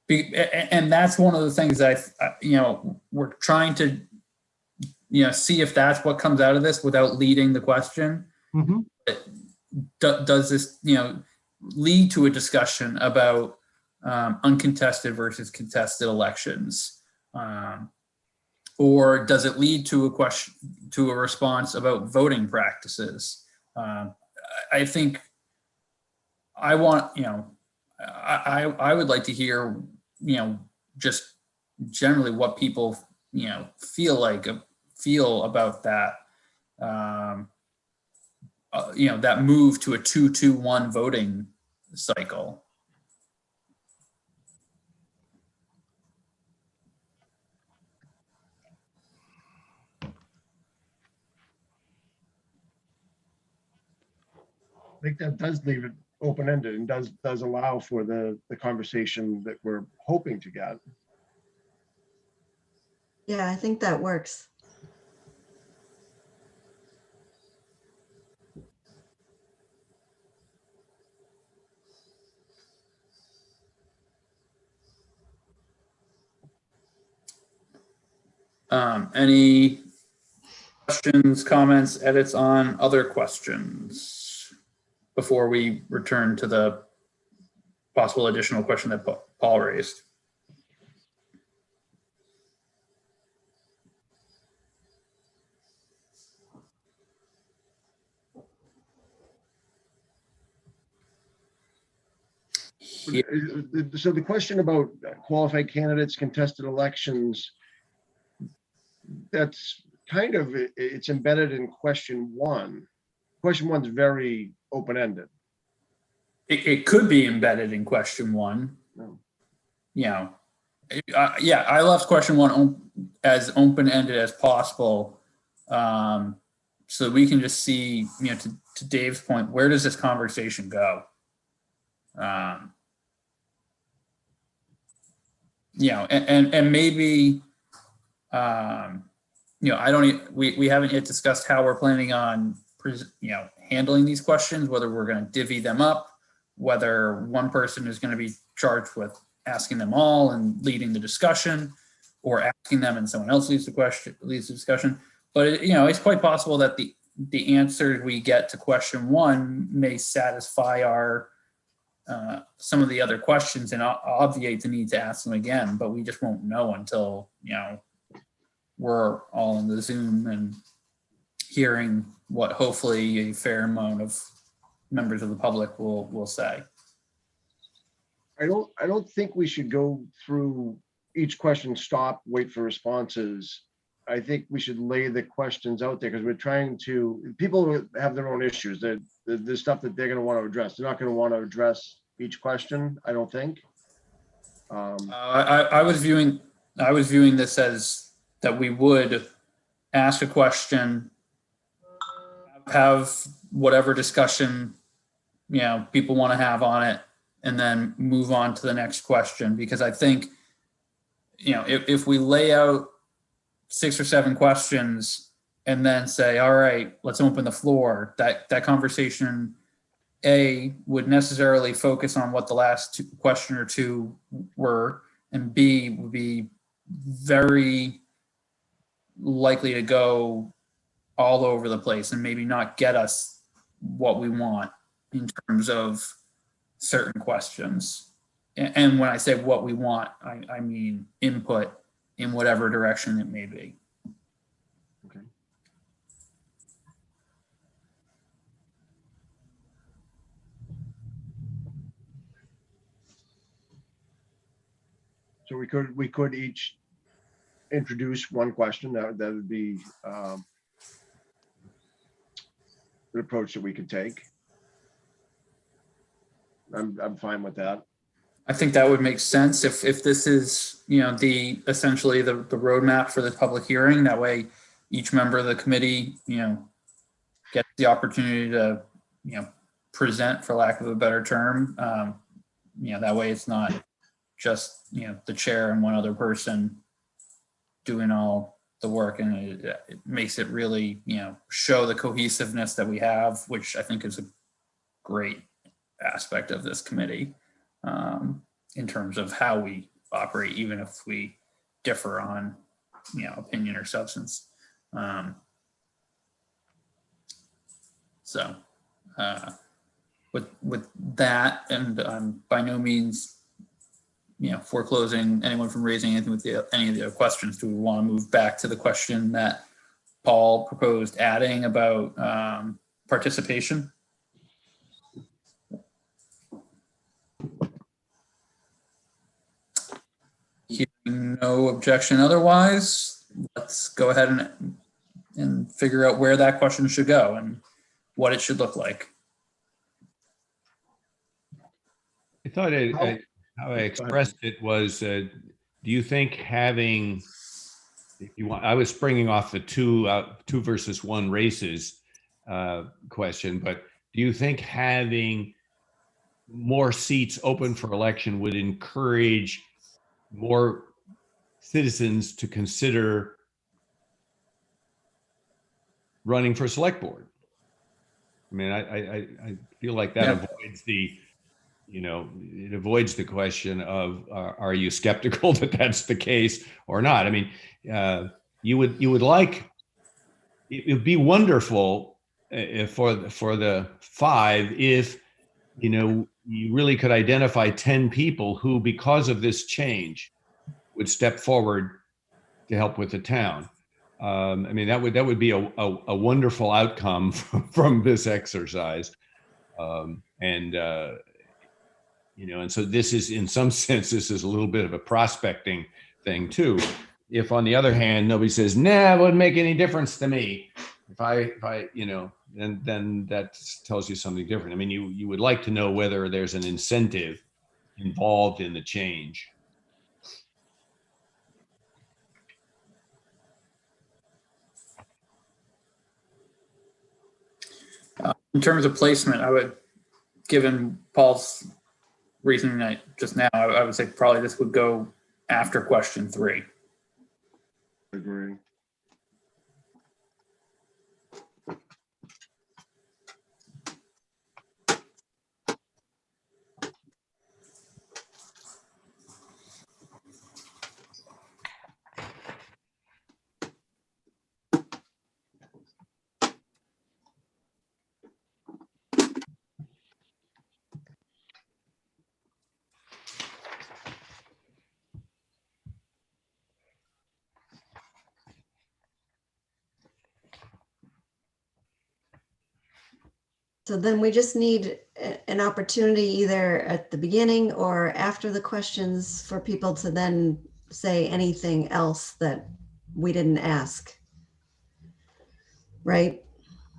[SPEAKER 3] and that's one of the things that we're trying to, see if that's what comes out of this without leading the question.
[SPEAKER 2] Mm-hmm.
[SPEAKER 3] Does this, lead to a discussion about uncontested versus contested elections? Or does it lead to a question, to a response about voting practices? I think I want, I would like to hear, just generally what people, feel about that, that move to a 2-2-1 voting cycle.
[SPEAKER 1] I think that does leave it open-ended and does allow for the conversation that we're hoping to get.
[SPEAKER 4] Yeah, I think that works.
[SPEAKER 3] Any questions, comments, edits on other questions before we return to the possible additional question that Paul raised? Yeah.
[SPEAKER 1] So the question about qualified candidates, contested elections, that's kind of, it's embedded in question one. Question one's very open-ended.
[SPEAKER 3] It could be embedded in question one.
[SPEAKER 1] No.
[SPEAKER 3] Yeah, I left question one as open-ended as possible. So we can just see, to Dave's point, where does this conversation go? And maybe, I don't, we haven't yet discussed how we're planning on, handling these questions, whether we're going to divvy them up, whether one person is going to be charged with asking them all and leading the discussion, or asking them and someone else leads the discussion. But it's quite possible that the answer we get to question one may satisfy our some of the other questions and obviate the need to ask them again, but we just won't know until we're all in the Zoom and hearing what hopefully a fair amount of members of the public will say.
[SPEAKER 1] I don't think we should go through each question, stop, wait for responses. I think we should lay the questions out there because we're trying to, people have their own issues. There's stuff that they're going to want to address. They're not going to want to address each question, I don't think.
[SPEAKER 3] I was viewing this as that we would ask a question, have whatever discussion people want to have on it, and then move on to the next question. Because I think if we lay out 6 or 7 questions and then say, all right, let's open the floor, that conversation would necessarily focus on what the last question or two were, and B would be very likely to go all over the place and maybe not get us what we want in terms of certain questions. And when I say what we want, I mean input in whatever direction it may be.
[SPEAKER 1] Okay. So we could each introduce one question. That would be an approach that we could take. I'm fine with that.
[SPEAKER 3] I think that would make sense if this is, essentially the roadmap for the public hearing. That way, each member of the committee, gets the opportunity to, present, for lack of a better term. That way it's not just, the chair and one other person doing all the work, and it makes it really, show the cohesiveness that we have, which I think is a great aspect of this committee, in terms of how we operate, even if we differ on, opinion or substance. So with that, and I'm by no means, foreclosing anyone from raising anything with any of the other questions, do we want to move back to the question that Paul proposed adding about participation? Hearing no objection otherwise, let's go ahead and figure out where that question should go and what it should look like.
[SPEAKER 5] I thought how I expressed it was, do you think having, if you want, I was springing off the two versus one races question, but do you think having more seats open for election would encourage more citizens to consider running for select board? I mean, I feel like that avoids the, it avoids the question of, are you skeptical that that's the case or not? I mean, you would like, it would be wonderful for the 5 if, you really could identify 10 people who, because of this change, would step forward to help with the town. I mean, that would be a wonderful outcome from this exercise. And so this is, in some sense, this is a little bit of a prospecting thing too. If on the other hand, nobody says, nah, it wouldn't make any difference to me. If I, then that tells you something different. I mean, you would like to know whether there's an incentive involved in the change.
[SPEAKER 3] In terms of placement, I would, given Paul's reasoning just now, I would say probably this would go after question 3.
[SPEAKER 1] Agree.
[SPEAKER 4] So then we just need an opportunity either at the beginning or after the questions for people to then say anything else that we didn't ask. Right?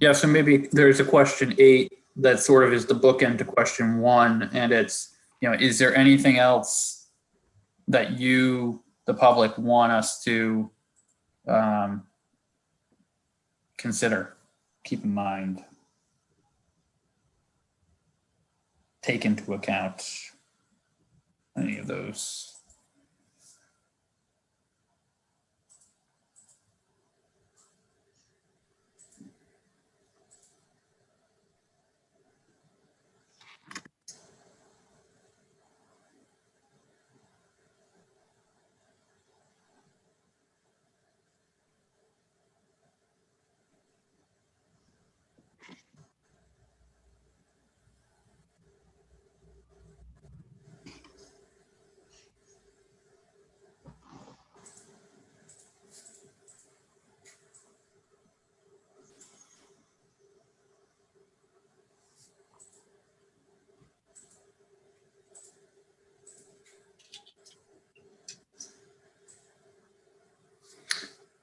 [SPEAKER 3] Yeah, so maybe there's a question 8 that sort of is the bookend to question 1, and it's, is there anything else that you, the public, want us to consider, keep in mind, take into account, any of those?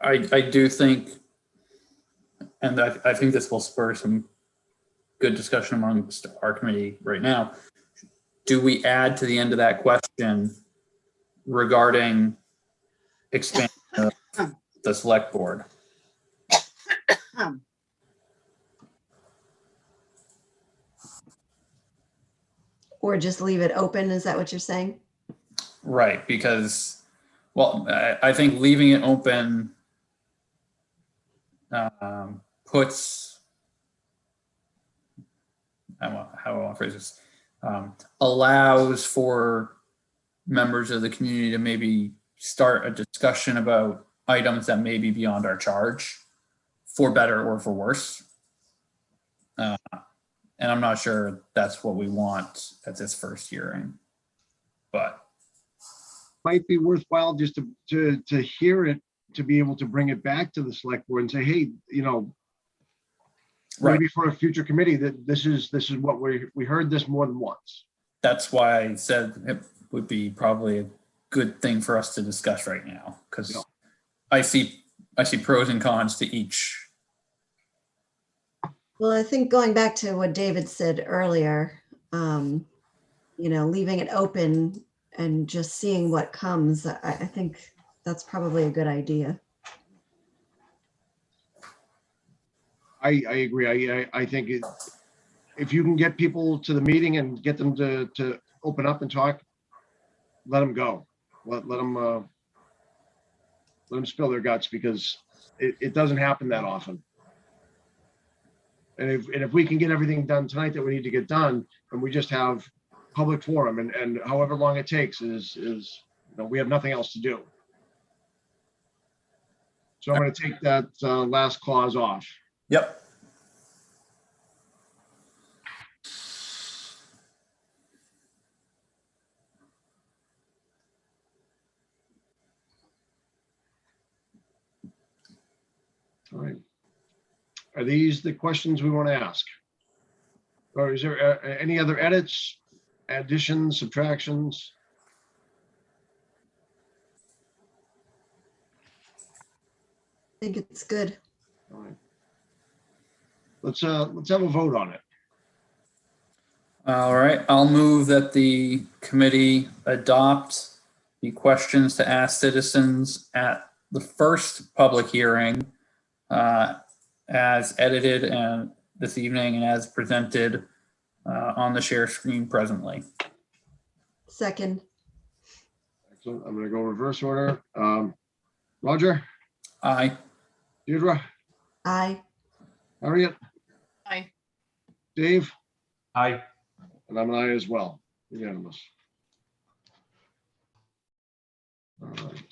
[SPEAKER 3] I do think, and I think this will spur some good discussion amongst our committee right now. Do we add to the end of that question regarding expansion of the select board?
[SPEAKER 4] Or just leave it open? Is that what you're saying?
[SPEAKER 3] Right, because, well, I think leaving it open puts, how I want to phrase this, allows for members of the community to maybe start a discussion about items that may be beyond our charge, for better or for worse. And I'm not sure that's what we want at this first hearing, but.
[SPEAKER 1] Might be worthwhile just to hear it, to be able to bring it back to the select board and say, hey, you know,
[SPEAKER 3] Right.
[SPEAKER 1] maybe for a future committee, that this is what we heard this more than once.
[SPEAKER 3] That's why I said it would be probably a good thing for us to discuss right now, because
[SPEAKER 1] Yeah.
[SPEAKER 3] I see pros and cons to each.
[SPEAKER 4] Well, I think going back to what David said earlier, leaving it open and just seeing what comes, I think that's probably a good idea.
[SPEAKER 1] I agree. I think if you can get people to the meeting and get them to open up and talk, let them go. Let them spill their guts, because it doesn't happen that often. And if we can get everything done tonight that we need to get done, and we just have public forum and however long it takes is we have nothing else to do. So I'm going to take that last clause off.
[SPEAKER 3] Yep.
[SPEAKER 1] All right. Are these the questions we want to ask? Or is there any other edits, additions, subtractions?
[SPEAKER 4] I think it's good.
[SPEAKER 1] All right. Let's have a vote on it.
[SPEAKER 3] All right, I'll move that the committee adopt the questions to ask citizens at the first public hearing as edited and this evening and as presented on the share screen presently.
[SPEAKER 4] Second.
[SPEAKER 1] Excellent. I'm going to go reverse order. Roger,
[SPEAKER 3] Aye.
[SPEAKER 1] Deirdre,
[SPEAKER 4] Aye.
[SPEAKER 1] Harriet,
[SPEAKER 7] Aye.
[SPEAKER 1] Dave,
[SPEAKER 6] Aye.
[SPEAKER 1] and I'm an aye as well. Unanimous. All right.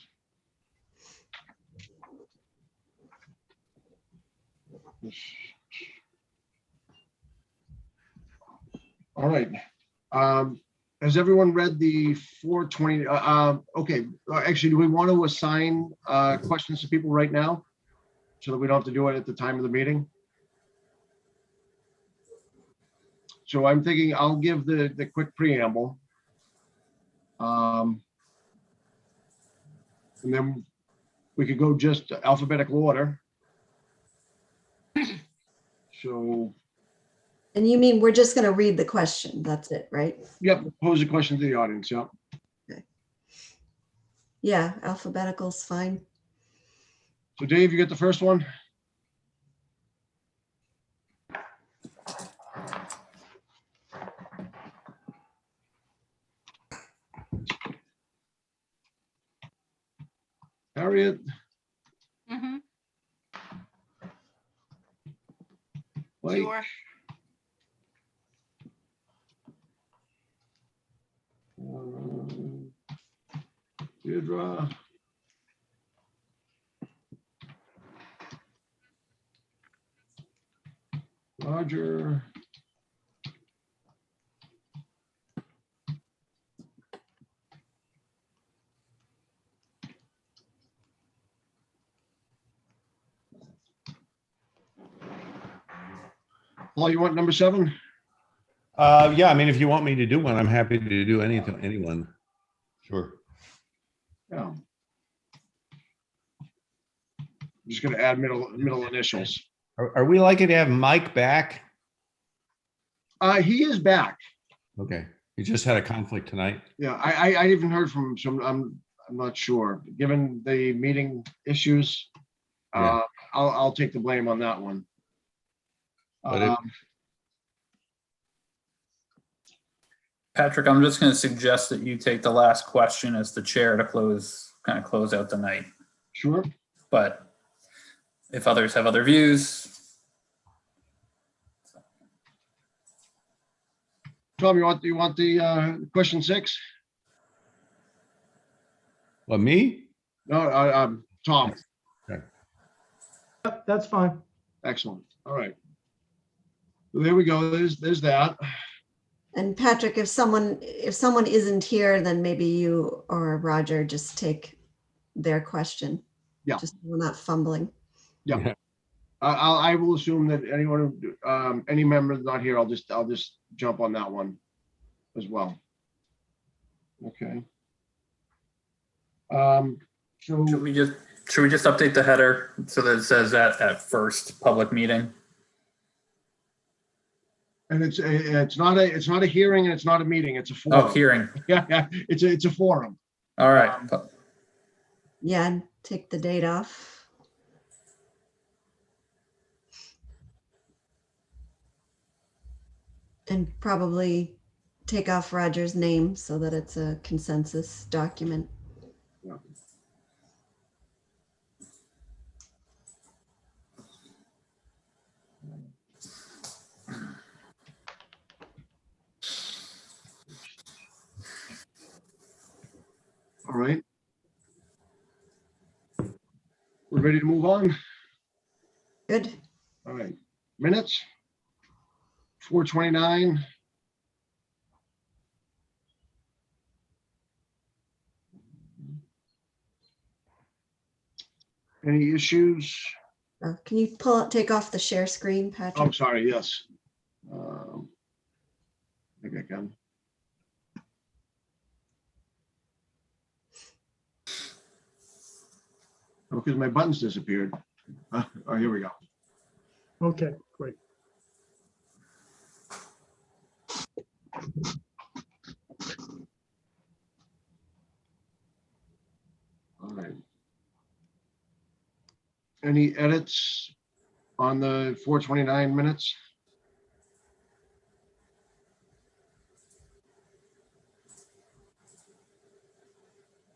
[SPEAKER 1] All right. Has everyone read the 420? Okay, actually, do we want to assign questions to people right now so that we don't have to do it at the time of the meeting? So I'm thinking I'll give the quick preamble. And then we could go just alphabetical order. So,
[SPEAKER 4] And you mean we're just going to read the question? That's it, right?
[SPEAKER 1] yep, pose a question to the audience. Yep.
[SPEAKER 4] Yeah, alphabetical's fine.
[SPEAKER 1] So Dave, you get the first one? Harriet,
[SPEAKER 7] Mhm.
[SPEAKER 1] Mike,
[SPEAKER 7] Sure.
[SPEAKER 1] Deirdre. Roger. Paul, you want number 7?
[SPEAKER 5] Yeah, I mean, if you want me to do one, I'm happy to do anyone. Sure.
[SPEAKER 1] Yeah. I'm just going to add middle initials.
[SPEAKER 5] Are we likely to have Mike back?
[SPEAKER 1] He is back.
[SPEAKER 5] Okay. You just had a conflict tonight.
[SPEAKER 1] Yeah, I even heard from some, I'm not sure, given the meeting issues.
[SPEAKER 5] Yeah.
[SPEAKER 1] I'll take the blame on that one.
[SPEAKER 5] But it-
[SPEAKER 3] Patrick, I'm just going to suggest that you take the last question as the chair to kind of close out the night.
[SPEAKER 1] Sure.
[SPEAKER 3] But if others have other views,
[SPEAKER 1] Tom, you want the question 6?
[SPEAKER 5] Well, me?
[SPEAKER 1] No, Tom.
[SPEAKER 2] Yep, that's fine.
[SPEAKER 1] Excellent. All right. So there we go. There's that.
[SPEAKER 4] And Patrick, if someone isn't here, then maybe you or Roger just take their question.
[SPEAKER 1] Yeah.
[SPEAKER 4] Just so we're not fumbling.
[SPEAKER 1] Yeah. I will assume that anyone, any member that's not here, I'll just jump on that one as well. Okay. So
[SPEAKER 3] should we just update the header so that it says that at first public meeting?
[SPEAKER 1] and it's not a hearing and it's not a meeting. It's a forum.
[SPEAKER 3] Oh, hearing.
[SPEAKER 1] Yeah. It's a forum.
[SPEAKER 3] All right.
[SPEAKER 4] Yeah, and take the date off. And probably take off Roger's name so that it's a consensus document.
[SPEAKER 1] Yeah. All right. We're ready to move on.
[SPEAKER 4] Good.
[SPEAKER 1] All right. Minutes. 4:29. Any issues?
[SPEAKER 4] Can you take off the share screen,
[SPEAKER 1] I'm
[SPEAKER 4] Patrick?
[SPEAKER 1] sorry, yes. I think I can. Oh, because my buttons disappeared. Oh, here we go.
[SPEAKER 2] Okay, great.
[SPEAKER 1] All right. Any edits on the 4:29 minutes?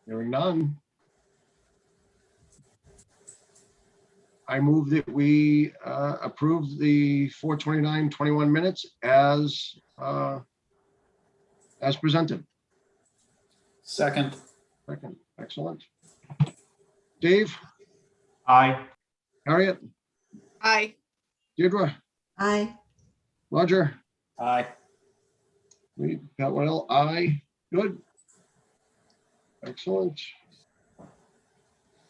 [SPEAKER 1] Hearing none. I move that we approve the 4:29:21 minutes as presented.
[SPEAKER 3] Second.
[SPEAKER 1] Second, excellent. Dave,
[SPEAKER 6] Aye.
[SPEAKER 1] Harriet,
[SPEAKER 7] Aye.
[SPEAKER 1] Deirdre,
[SPEAKER 4] Aye.
[SPEAKER 1] Roger,
[SPEAKER 3] Aye.
[SPEAKER 1] me, Pat Wendell, aye. Good. Excellent.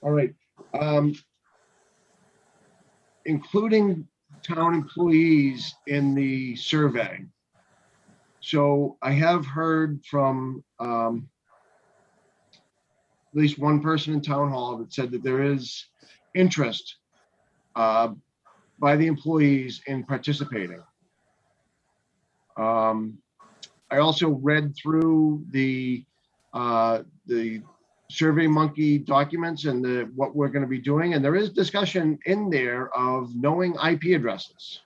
[SPEAKER 1] All right. Including town employees in the survey. So I have heard from at least one person in town hall that said that there is interest by the employees in participating. I also read through the Survey Monkey documents and what we're going to be doing, and there is discussion in there of knowing IP addresses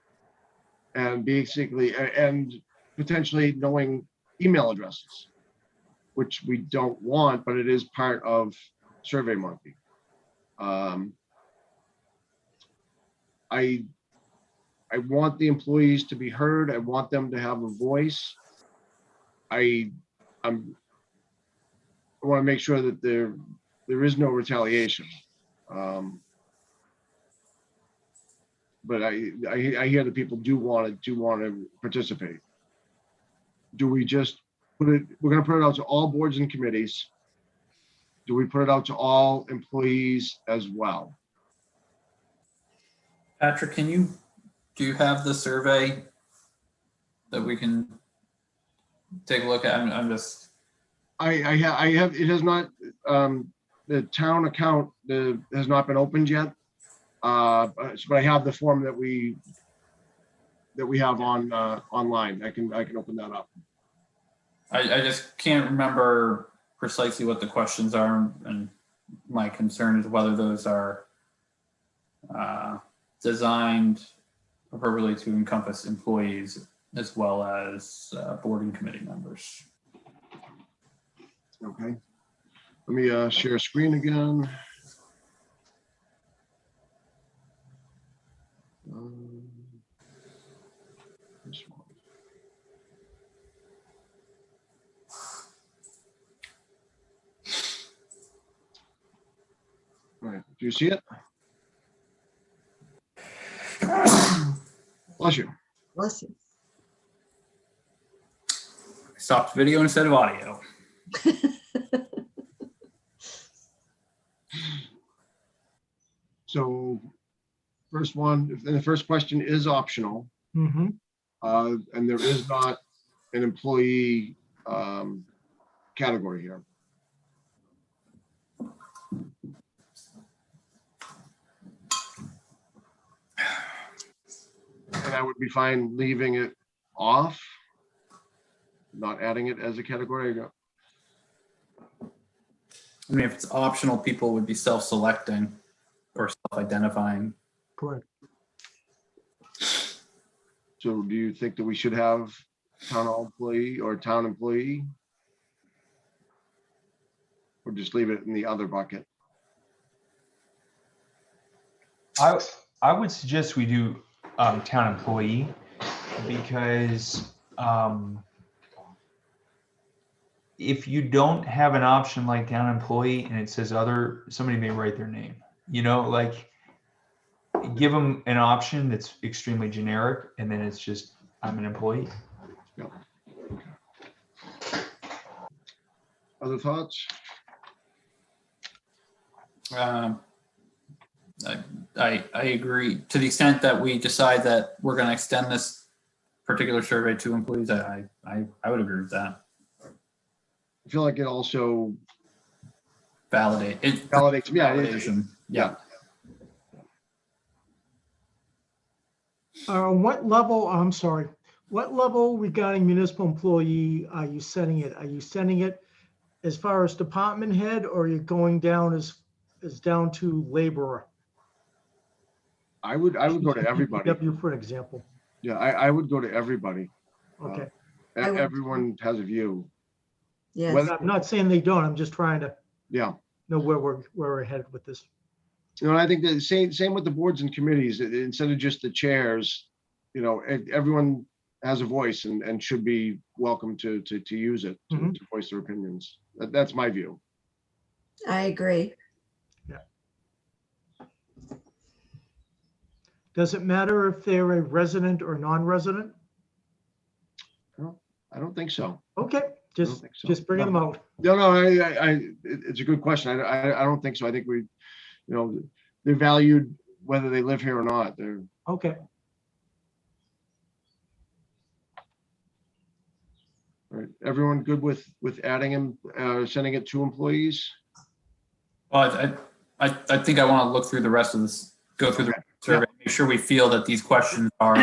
[SPEAKER 1] and basically and potentially knowing email addresses, which we don't want, but it is part of Survey Monkey. I want the employees to be heard. I want them to have a voice. I want to make sure that there is no retaliation. But I hear that people do want to participate. Do we just put it? We're going to put it out to all boards and committees. Do we put it out to all employees as well?
[SPEAKER 3] Patrick, do you have the survey that we can take a look at? I'm just.
[SPEAKER 1] I have. It has not. The town account has not been opened yet. But I have the form that we that we have on, online. I can open that up.
[SPEAKER 3] I just can't remember precisely what the questions are, and my concern is whether those are designed appropriately to encompass employees as well as board and committee members.
[SPEAKER 1] Okay. Let me share screen again. This one. All right, do you see it? Bless you.
[SPEAKER 4] Bless you.
[SPEAKER 3] Stopped video instead of audio.
[SPEAKER 1] So first one, and the first question is optional,
[SPEAKER 2] Mm-hmm.
[SPEAKER 1] and there is not an employee category here. And I would be fine leaving it off, not adding it as a category.
[SPEAKER 3] I mean, if it's optional, people would be self-selecting or self-identifying.
[SPEAKER 2] Correct.
[SPEAKER 1] So do you think that we should have town hall employee or town employee? Or just leave it in the other bucket?
[SPEAKER 6] I would suggest we do town employee, because if you don't have an option like town employee and it says other, somebody may write their name, you know, like give them an option that's extremely generic, and then it's just, I'm an employee.
[SPEAKER 1] Yep. Other thoughts?
[SPEAKER 3] I agree to the extent that we decide that we're going to extend this particular survey to employees. I would agree with that.
[SPEAKER 1] I feel like it also
[SPEAKER 3] Validate it.
[SPEAKER 1] validates, yeah,
[SPEAKER 3] Validation. Yeah.
[SPEAKER 2] What level, I'm sorry, what level regarding municipal employee are you setting it? Are you sending it as far as department head, or are you going down as down to laborer?
[SPEAKER 1] I would go to everybody.
[SPEAKER 2] W, for example.
[SPEAKER 1] Yeah, I would go to everybody.
[SPEAKER 2] Okay.
[SPEAKER 4] I would-
[SPEAKER 1] Everyone has a view.
[SPEAKER 4] Yes.
[SPEAKER 1] Whether-
[SPEAKER 2] I'm not saying they don't. I'm just trying to
[SPEAKER 1] Yeah.
[SPEAKER 2] know where we're headed with this.
[SPEAKER 1] You know, and I think the same with the boards and committees. Instead of just the chairs, you know, everyone has a voice and should be welcome to use it, to
[SPEAKER 2] Mhm.
[SPEAKER 1] voice their opinions. That's my view.
[SPEAKER 4] I agree.
[SPEAKER 2] Does it matter if they're a resident or non-resident?
[SPEAKER 1] I don't think so.
[SPEAKER 2] Okay, just
[SPEAKER 1] think so.
[SPEAKER 2] just bringing them out.
[SPEAKER 1] No, it's a good question. I don't think so. I think we, you know, they're valued whether they live here or not. They're,
[SPEAKER 2] Okay,
[SPEAKER 1] all right. Everyone good with adding him, sending it to employees?
[SPEAKER 3] Well, I think I want to look through the rest of this, go through the
[SPEAKER 1] Okay.
[SPEAKER 3] survey, make sure we feel that these questions are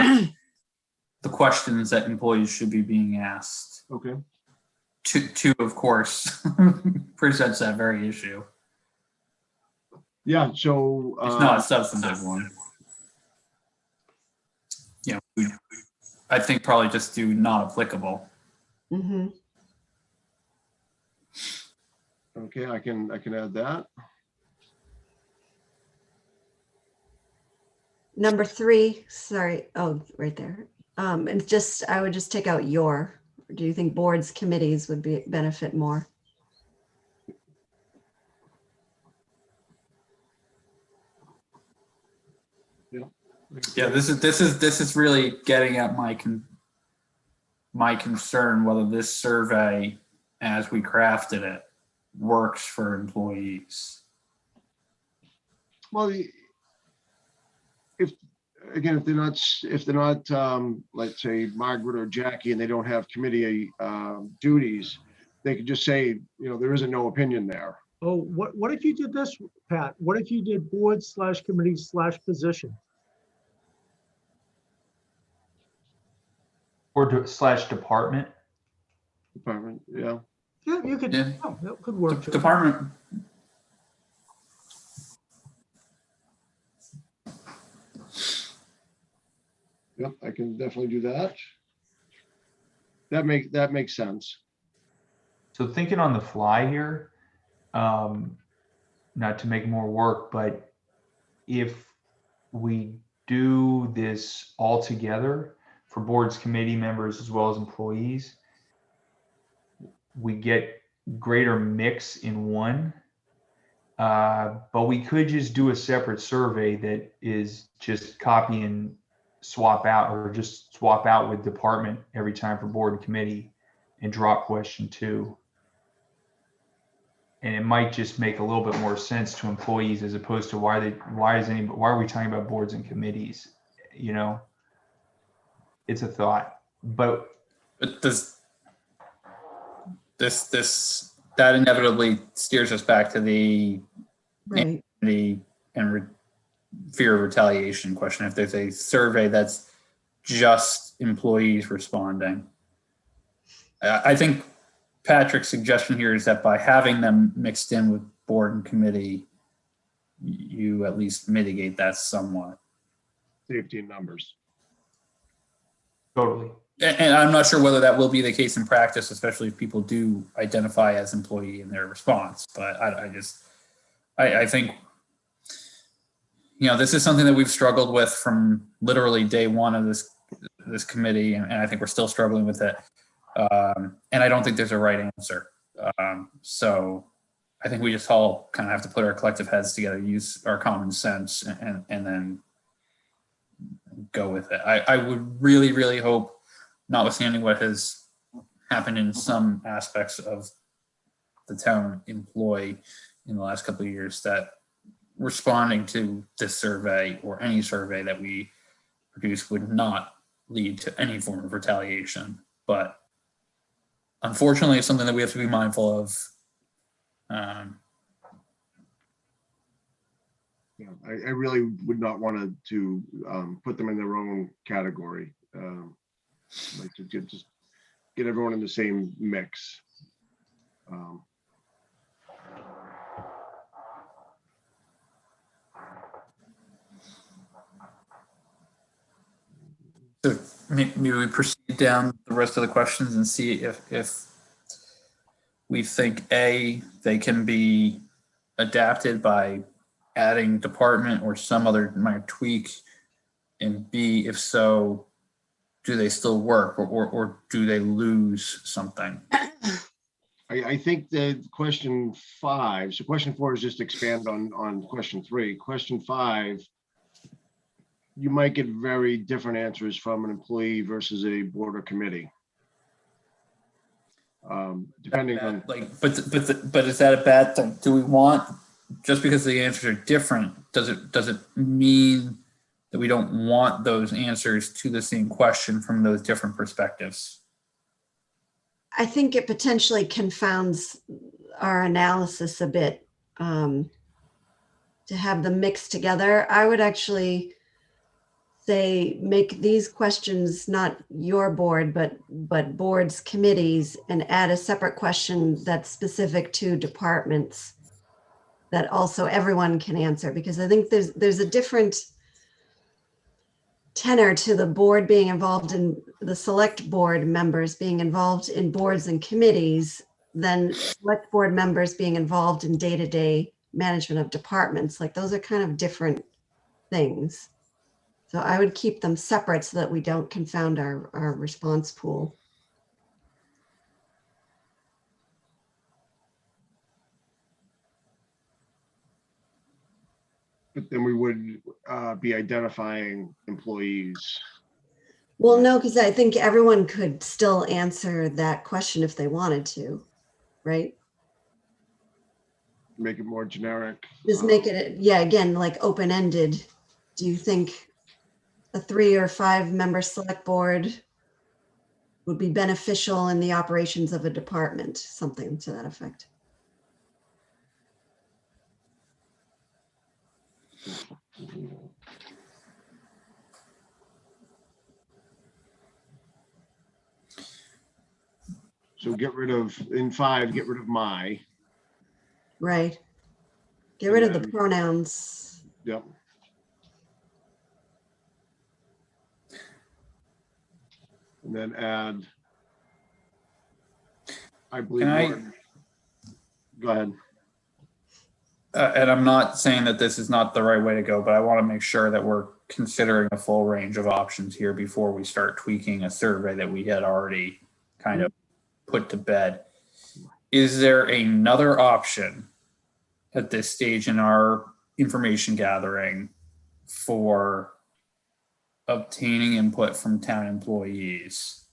[SPEAKER 3] the questions that employees should be being asked.
[SPEAKER 1] Okay.
[SPEAKER 3] To of course, presents that very issue.
[SPEAKER 1] Yeah, so.
[SPEAKER 3] It's not a substantive one. You know, I think probably just do not applicable.
[SPEAKER 4] Mm-hmm.
[SPEAKER 1] Okay, I can add that.
[SPEAKER 4] Number 3, sorry. Oh, right there. And just, I would just take out your. Do you think boards, committees would benefit more?
[SPEAKER 3] Yeah, this is really getting at my concern whether this survey, as we crafted it, works for employees.
[SPEAKER 1] Well, if they're not, let's say Margaret or Jackie, and they don't have committee duties, they could just say, you know, there isn't no opinion there.
[SPEAKER 2] oh, what if you did this, Pat? What if you did board/committee/position?
[SPEAKER 6] Or slash department.
[SPEAKER 1] Department, yeah.
[SPEAKER 2] Yeah, you could,
[SPEAKER 3] Yeah.
[SPEAKER 2] oh, that could work. too.
[SPEAKER 3] Department.
[SPEAKER 1] Yep, I can definitely do that. That makes sense.
[SPEAKER 6] So thinking on the fly here, not to make more work, but if we do this all together for boards, committee members, as well as employees, we get greater mix in one. But we could just do a separate survey that is just copy and swap out, or just swap out with department every time for board and committee, and drop question 2. And it might just make a little bit more sense to employees, as opposed to why are we talking about boards and committees? You know, it's a thought, but
[SPEAKER 3] But that inevitably steers us back to the
[SPEAKER 4] Right.
[SPEAKER 3] fear of retaliation question. If there's a survey that's just employees responding, I think Patrick's suggestion here is that by having them mixed in with board and committee, you at least mitigate that somewhat.
[SPEAKER 1] Safety in numbers.
[SPEAKER 6] totally.
[SPEAKER 3] And I'm not sure whether that will be the case in practice, especially if people do identify as employee in their response. But I think, this is something that we've struggled with from literally day one of this committee, and I think we're still struggling with it. And I don't think there's a right answer. So I think we just all kind of have to put our collective heads together, use our common sense, and then go with it. I would really, really hope, notwithstanding what has happened in some aspects of the town employ in the last couple of years, that responding to this survey or any survey that we produce would not lead to any form of retaliation. But unfortunately, it's something that we have to be mindful of.
[SPEAKER 1] Yeah, I really would not want to put them in their own category. Like to just get everyone in the same mix.
[SPEAKER 3] So maybe we proceed down the rest of the questions and see if we think A, they can be adapted by adding department or some other minor tweak, and B, if so, do they still work, or do they lose something?
[SPEAKER 1] I think that question 5, so question 4 is just expand on question 3. Question 5, you might get very different answers from an employee versus a board or committee. Depending on,
[SPEAKER 3] but is that a bad thing? Do we want, just because the answers are different, does it mean that we don't want those answers to the same question from those different perspectives?
[SPEAKER 4] I think it potentially confounds our analysis a bit to have them mixed together. I would actually say make these questions not your board, but boards, committees, and add a separate question that's specific to departments that also everyone can answer, because I think there's a different tenor to the board being involved in the select board members being involved in boards and committees than select board members being involved in day-to-day management of departments. Like, those are kind of different things. So I would keep them separate so that we don't confound our response pool.
[SPEAKER 1] but then we would be identifying employees.
[SPEAKER 4] Well, no, because I think everyone could still answer that question if they wanted to, right?
[SPEAKER 1] Make it more generic.
[SPEAKER 4] Just make it, yeah, again, like open-ended. Do you think a 3 or 5 member select board would be beneficial in the operations of a department? Something to that effect.
[SPEAKER 1] So get rid of, in 5, get rid of my.
[SPEAKER 4] Right. Get
[SPEAKER 1] And
[SPEAKER 4] rid of the
[SPEAKER 1] then-
[SPEAKER 4] pronouns.
[SPEAKER 1] Yep. And then add. I believe.
[SPEAKER 3] Can I-
[SPEAKER 1] Lord- Go ahead.
[SPEAKER 3] And I'm not saying that this is not the right way to go, but I want to make sure that we're considering a full range of options here before we start tweaking a survey that we had already kind of put to bed. Is there another option at this stage in our information gathering for obtaining input from town employees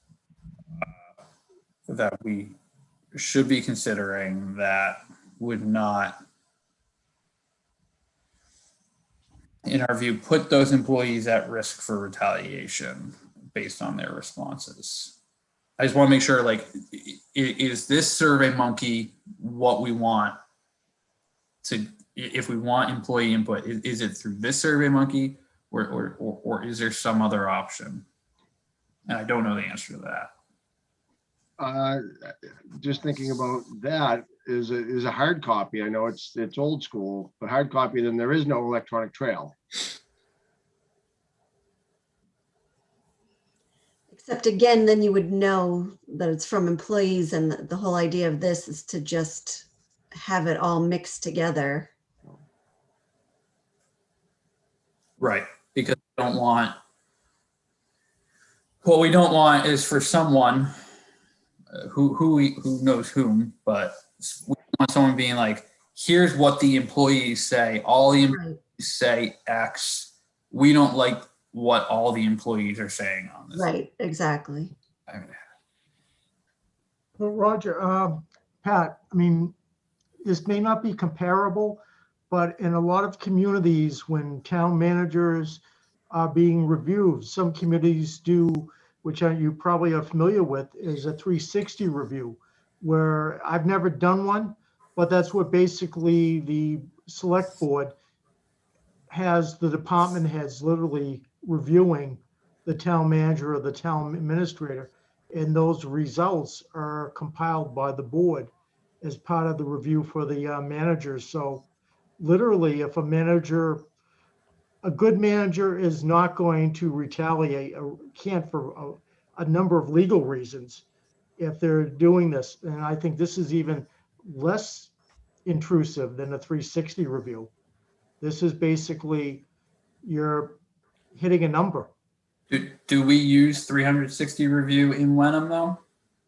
[SPEAKER 3] that we should be considering that would not, in our view, put those employees at risk for retaliation based on their responses? I just want to make sure, like, is this Survey Monkey what we want to, if we want employee input, is it through this Survey Monkey or is there some other option? And I don't know the answer to that.
[SPEAKER 1] Just thinking about that is a hard copy. I know it's old school, but hard copy, then there is no electronic trail.
[SPEAKER 4] Except again, then you would know that it's from employees, and the whole idea of this is to just have it all mixed together.
[SPEAKER 3] Right, because we don't want, what we don't want is for someone who knows whom, but we want someone being like, here's what the employees say. All the employees
[SPEAKER 4] Right.
[SPEAKER 3] say X. We don't like what all the employees are saying on this.
[SPEAKER 4] Right, exactly.
[SPEAKER 2] Well, Roger, Pat, I mean, this may not be comparable, but in a lot of communities, when town managers are being reviewed, some communities do, which you probably are familiar with, is a 360 review, where I've never done one, but that's what basically the select board has the department heads literally reviewing the town manager or the town administrator. And those results are compiled by the board as part of the review for the managers. So literally, if a good manager is not going to retaliate, or can't for a number of legal reasons if they're doing this. And I think this is even less intrusive than a 360 review. This is basically, you're hitting a number.
[SPEAKER 3] Do we use 360 review in Wenham though?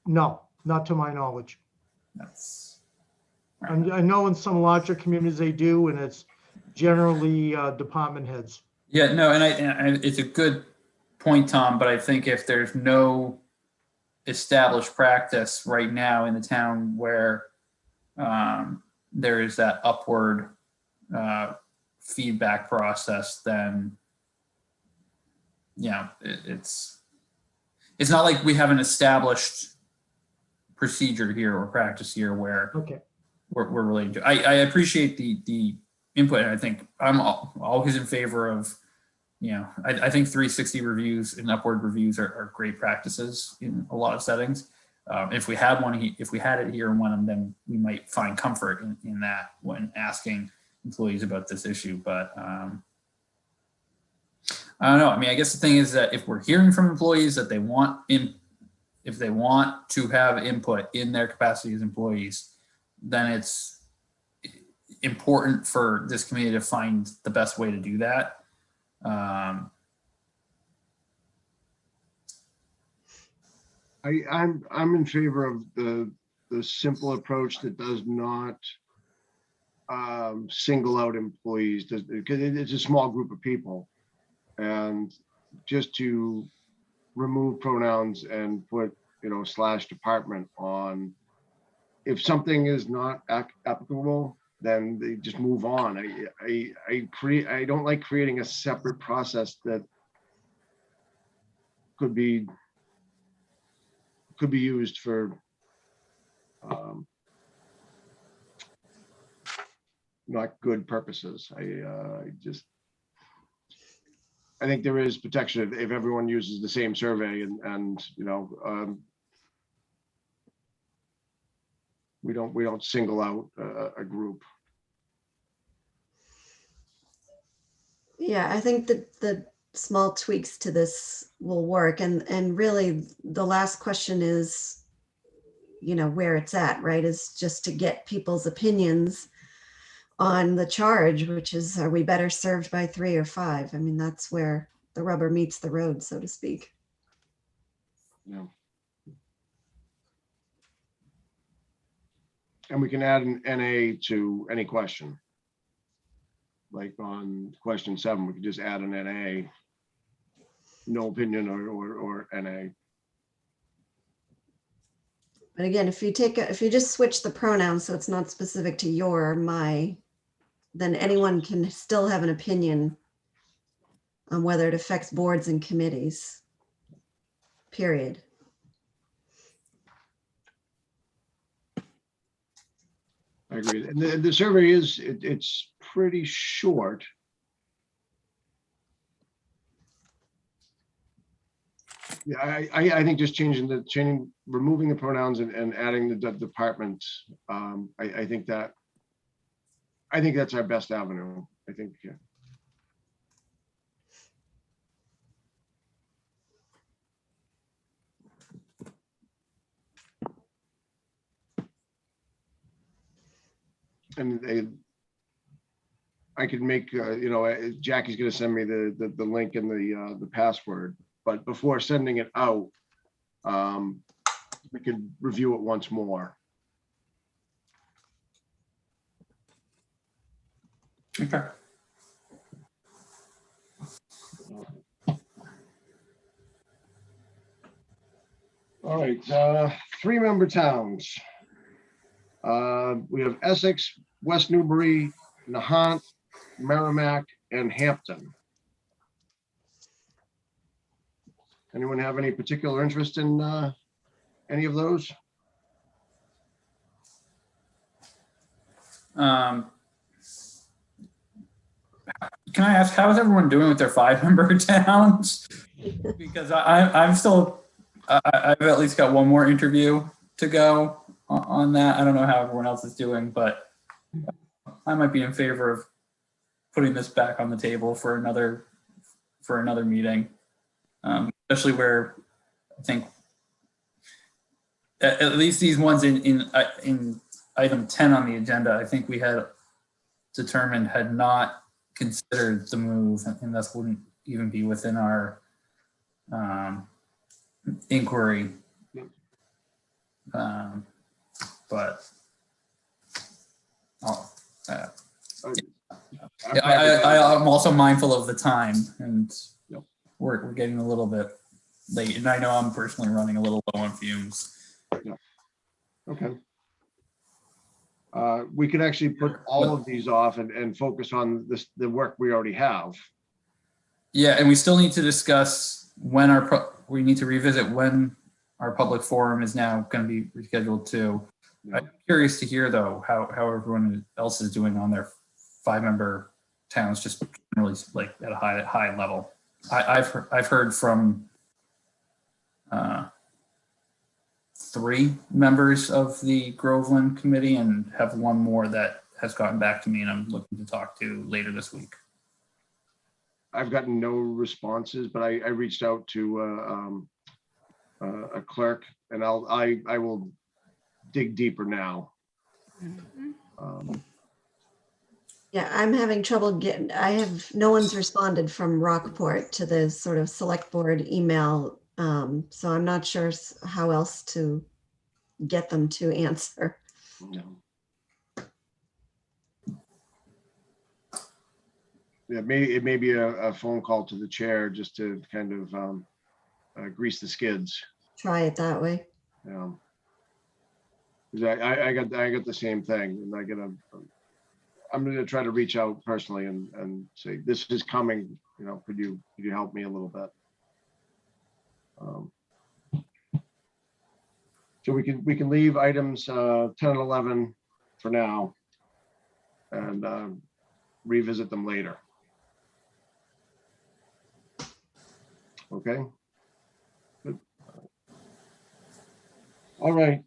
[SPEAKER 2] No, not to my knowledge.
[SPEAKER 3] That's
[SPEAKER 2] I know in some larger communities they do, and it's generally department heads.
[SPEAKER 3] yeah, no, and it's a good point, Tom, but I think if there's no established practice right now in the town where there is that upward feedback process, then it's not like we have an established procedure here or practice here where
[SPEAKER 2] Okay.
[SPEAKER 3] we're related to. I appreciate the input, and I think I'm always in favor of, I think 360 reviews and upward reviews are great practices in a lot of settings. If we had it here in Wenham, then we might find comfort in that when asking employees about this issue. But I don't know. I mean, I guess the thing is that if we're hearing from employees that if they want to have input in their capacity as employees, then it's important for this committee to find the best way to do that.
[SPEAKER 1] I'm in favor of the simple approach that does not single out employees, because it's a small group of people, and just to remove pronouns and put / department on. If something is not applicable, then they just move on. I don't like creating a separate process that could be used for not good purposes. I think there is protection if everyone uses the same survey and We don't single out a group.
[SPEAKER 4] Yeah, I think that the small tweaks to this will work. And really the last question is, where it's at, right? Is just to get people's opinions on the charge, which is, are we better served by 3 or 5? I mean, that's where the rubber meets the road, so to speak.
[SPEAKER 1] Yeah. And we can add an NA to any question. Like on question 7, we could just add an NA, no opinion or NA.
[SPEAKER 4] But again, if you just switch the pronouns so it's not specific to your or my, then anyone can still have an opinion on whether it affects boards and committees, period.
[SPEAKER 1] I agree. And the survey it's pretty short. Yeah, I think just removing the pronouns and adding the departments. I think that's our best avenue. I think, yeah. And I could make, Jackie's going to send me the link and the password, but before sending it out, we could review it once more.
[SPEAKER 3] Okay.
[SPEAKER 1] All right, 3-member towns. We have Essex, West Newbury, Nahant, Merrimack, and Hampton. Anyone have any particular interest in any of those?
[SPEAKER 3] Can I ask, how is everyone doing with their 5-member towns? Because I'm still, I've at least got one more interview to go on that. I don't know how everyone else is doing, but I might be in favor of putting this back on the table for another meeting, especially where I think at least these ones in item 10 on the agenda, I think we had determined had not considered the move, and thus wouldn't even be within our inquiry. But I'm also mindful of the time, and
[SPEAKER 1] Yep.
[SPEAKER 3] we're getting a little bit late, and I know I'm personally running a little low on fumes.
[SPEAKER 1] Okay. We could actually put all of these off and focus on the work we already have.
[SPEAKER 3] Yeah, and we still need to discuss when we need to revisit when our public forum is now going to be rescheduled to.
[SPEAKER 1] Yeah.
[SPEAKER 3] I'm curious to hear though how everyone else is doing on their 5-member towns, just generally like at a high level. I've heard from 3 members of the Groveland committee and have one more that has gotten back to me and I'm looking to talk to later this week.
[SPEAKER 1] I've gotten no responses, but I reached out to a clerk, and I will dig deeper now.
[SPEAKER 4] Yeah, I'm having trouble no one's responded from Rockport to the sort of select board email. So I'm not sure how else to get them to answer.
[SPEAKER 1] No. Yeah, it may be a phone call to the chair just to kind of grease the skids.
[SPEAKER 4] Try it that way.
[SPEAKER 1] Yeah. 'Cause I got the same thing, and I'm gonna try to reach out personally and say, this is coming, could you help me a little bit? So we can leave items 10 and 11 for now and revisit them later. Okay. Good. All right,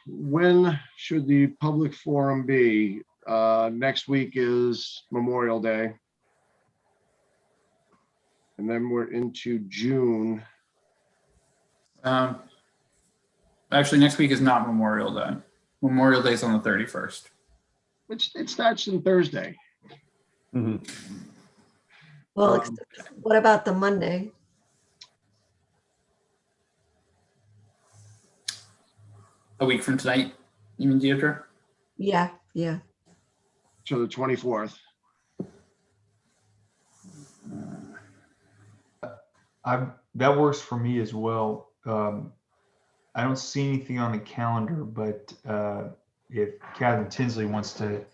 [SPEAKER 1] when should the public forum be? Next week is Memorial Day. And then we're into June.
[SPEAKER 3] Actually, next week is not Memorial Day. Memorial Day is on the 31st.
[SPEAKER 1] It starts on Thursday.
[SPEAKER 5] Mhm.
[SPEAKER 4] Well,
[SPEAKER 1] Um,
[SPEAKER 4] what about the Monday?
[SPEAKER 3] A week from tonight, you mean, Deirdre?
[SPEAKER 4] Yeah, yeah.
[SPEAKER 1] So the 24th.
[SPEAKER 6] That works for me as well. I don't see anything on the calendar, but if Catherine Tinsley wants to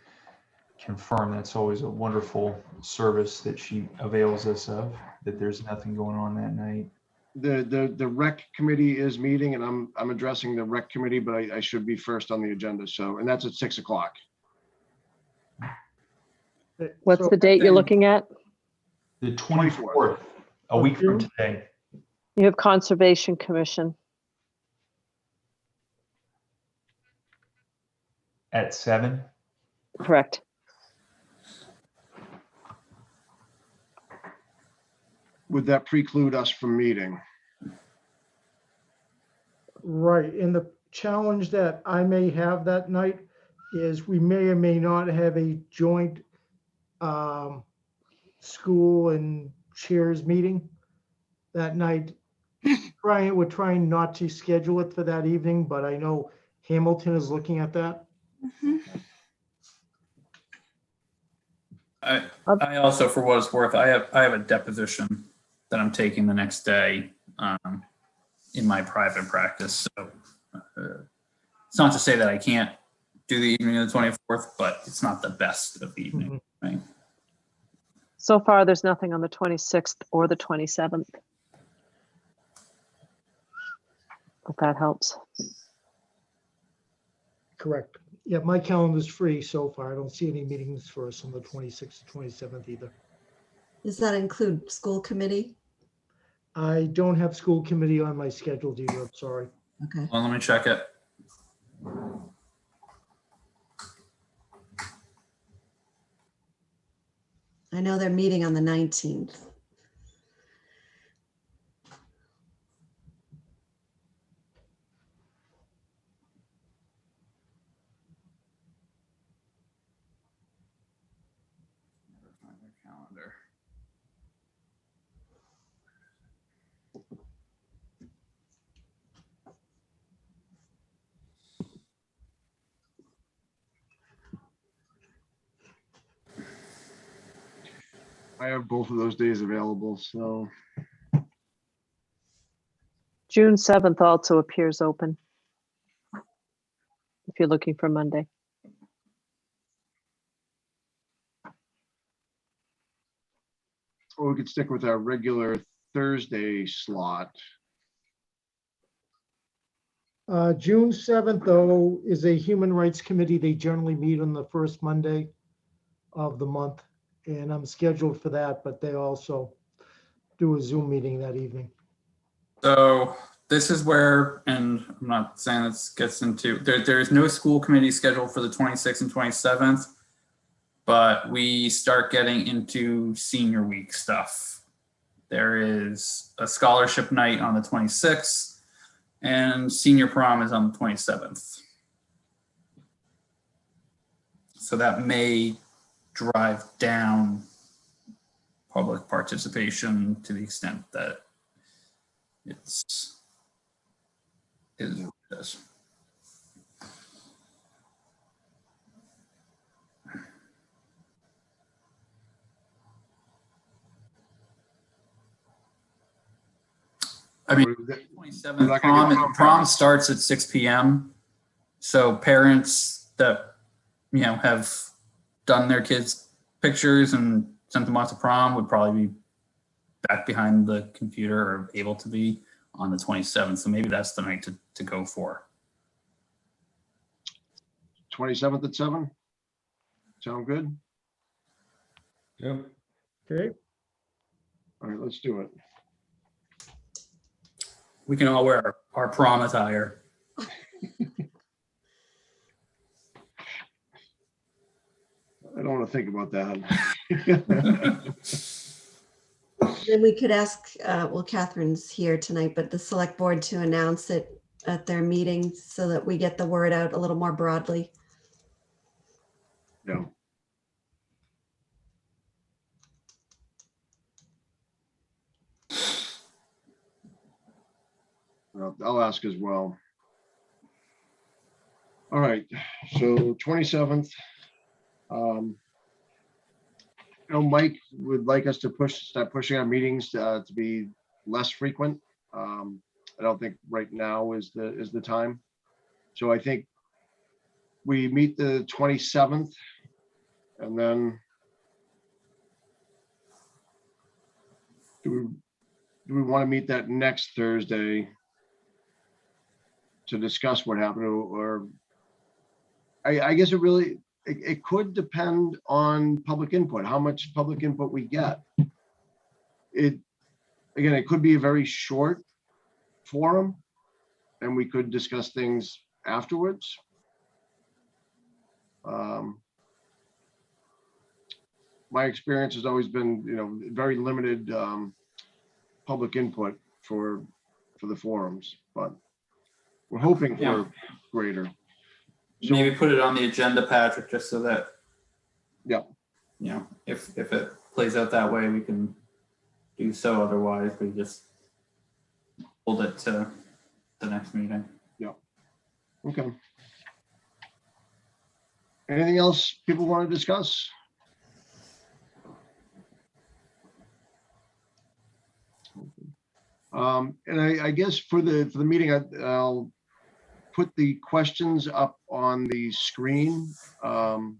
[SPEAKER 6] confirm, that's always a wonderful service that she avails us of, that there's nothing going on that night.
[SPEAKER 1] The rec committee is meeting, and I'm addressing the rec committee, but I should be first on the agenda. So, and that's at 6 o'clock.
[SPEAKER 8] What's
[SPEAKER 2] So
[SPEAKER 8] the date you're looking at?
[SPEAKER 6] The 24th, a week from today.
[SPEAKER 8] You have Conservation Commission.
[SPEAKER 6] At 7.
[SPEAKER 8] Correct.
[SPEAKER 1] Would that preclude us from meeting?
[SPEAKER 2] Right, and the challenge that I may have that night is we may or may not have a joint school and chairs meeting that night. We're trying not to schedule it for that evening, but I know Hamilton is looking at that.
[SPEAKER 3] I also, for what it's worth, I have a deposition that I'm taking the next day in my private practice. So it's not to say that I can't do the evening of the 24th, but it's not the best of the evening, right?
[SPEAKER 8] So far, there's nothing on the 26th or the 27th. If that helps.
[SPEAKER 2] Correct. Yeah, my calendar's free so far. I don't see any meetings for us on the 26th, 27th either.
[SPEAKER 4] Does that include school committee?
[SPEAKER 2] I don't have school committee on my schedule either, I'm sorry.
[SPEAKER 4] Okay.
[SPEAKER 3] Well, let me check it.
[SPEAKER 4] I know they're meeting on the 19th.
[SPEAKER 3] Find their calendar.
[SPEAKER 1] I have both of those days available, so
[SPEAKER 8] June 7th also appears open. If you're looking for Monday.
[SPEAKER 1] or we could stick with our regular Thursday slot.
[SPEAKER 2] June 7th, though, is a Human Rights Committee. They generally meet on the first Monday of the month, and I'm scheduled for that, but they also do a Zoom meeting that evening.
[SPEAKER 3] So this is where, and I'm not saying this gets into, there's no school committee scheduled for the 26th and 27th, but we start getting into senior week stuff. There is a scholarship night on the 26th and senior prom is on the 27th. So that may drive down public participation to the extent that is what it is. I mean, 27th prom starts at 6 p.m. So parents that, you know, have done their kids' pictures and sent them off to prom would probably be back behind the computer or able to be on the 27th. So maybe that's the night to go for.
[SPEAKER 1] 27th at 7? Sound good?
[SPEAKER 5] Yep.
[SPEAKER 2] Okay,
[SPEAKER 1] All right, let's do it.
[SPEAKER 3] We can all wear our prom attire.
[SPEAKER 1] I don't want to think about that.
[SPEAKER 4] Then we could ask, well, Catherine's here tonight, but the select board to announce it at their meeting so that we get the word out a little more broadly.
[SPEAKER 1] Yeah. I'll ask as well. All right, so 27th. I know Mike would like us to start pushing our meetings to be less frequent. I don't think right now is the time. So I think we meet the 27th and then do we want to meet that next Thursday to discuss what happened, or I guess it could depend on public input, how much public input we get. It could be a very short forum and we could discuss things afterwards. My experience has always been, very limited public input for the forums, but we're hoping for
[SPEAKER 3] Yeah.
[SPEAKER 1] greater.
[SPEAKER 3] Maybe put it on the agenda, Patrick, just so that,
[SPEAKER 1] Yeah.
[SPEAKER 3] If it plays out that way, we can do so. Otherwise, we just hold it to the next meeting.
[SPEAKER 1] Okay. Anything else people want to discuss? And I guess for the meeting, I'll put the questions up on the screen.
[SPEAKER 3] Do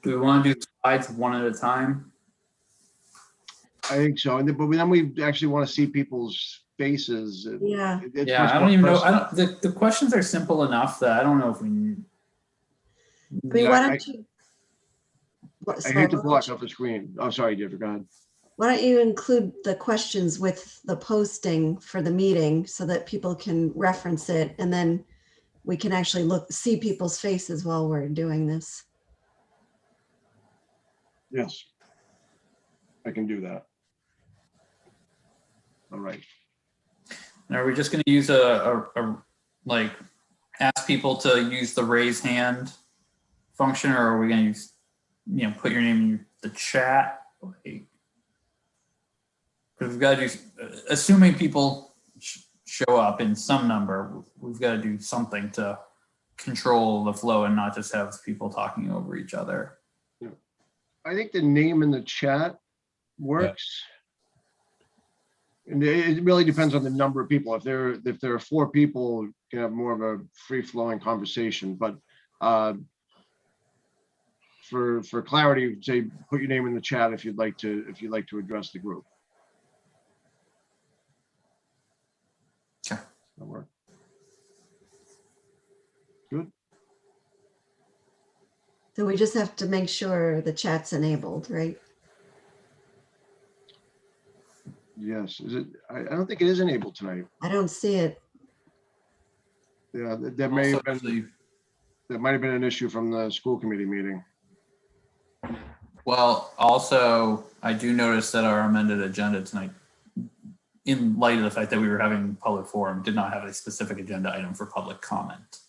[SPEAKER 3] we want to do slides one at a time?
[SPEAKER 1] I think so. And then we actually want to see people's faces.
[SPEAKER 4] Yeah.
[SPEAKER 1] It's
[SPEAKER 3] Yeah,
[SPEAKER 1] much
[SPEAKER 3] I
[SPEAKER 1] more
[SPEAKER 3] don't even know.
[SPEAKER 1] personal.
[SPEAKER 3] The questions are simple enough that I don't know if we need.
[SPEAKER 4] I mean, why don't you?
[SPEAKER 1] I hate to block up the screen. Oh, sorry, Jeffrey, go ahead.
[SPEAKER 4] Why don't you include the questions with the posting for the meeting so that people can reference it, and then we can actually see people's faces while we're doing this.
[SPEAKER 1] Yes. I can do that. All right.
[SPEAKER 3] And are we just going to use a like ask people to use the raise hand function, or are we going to use, put your name in the chat? Because we've got to do, assuming people show up in some number, we've got to do something to control the flow and not just have people talking over each other.
[SPEAKER 1] I think the name in the chat works. And it really depends on the number of people. If there are 4 people, you can have more of a free-flowing conversation. But for clarity, say put your name in the chat if you'd like to address the group.
[SPEAKER 3] Okay.
[SPEAKER 1] That'll work. Good.
[SPEAKER 4] So we just have to make sure the chat's enabled, right?
[SPEAKER 1] Yes. Is it? I don't think it is enabled tonight.
[SPEAKER 4] I don't see it.
[SPEAKER 1] Yeah, that may have been. That might have been an issue from the school committee meeting.
[SPEAKER 3] Well, also, I do notice that our amended agenda tonight, in light of the fact that we were having public forum, did not have a specific agenda item for public comment.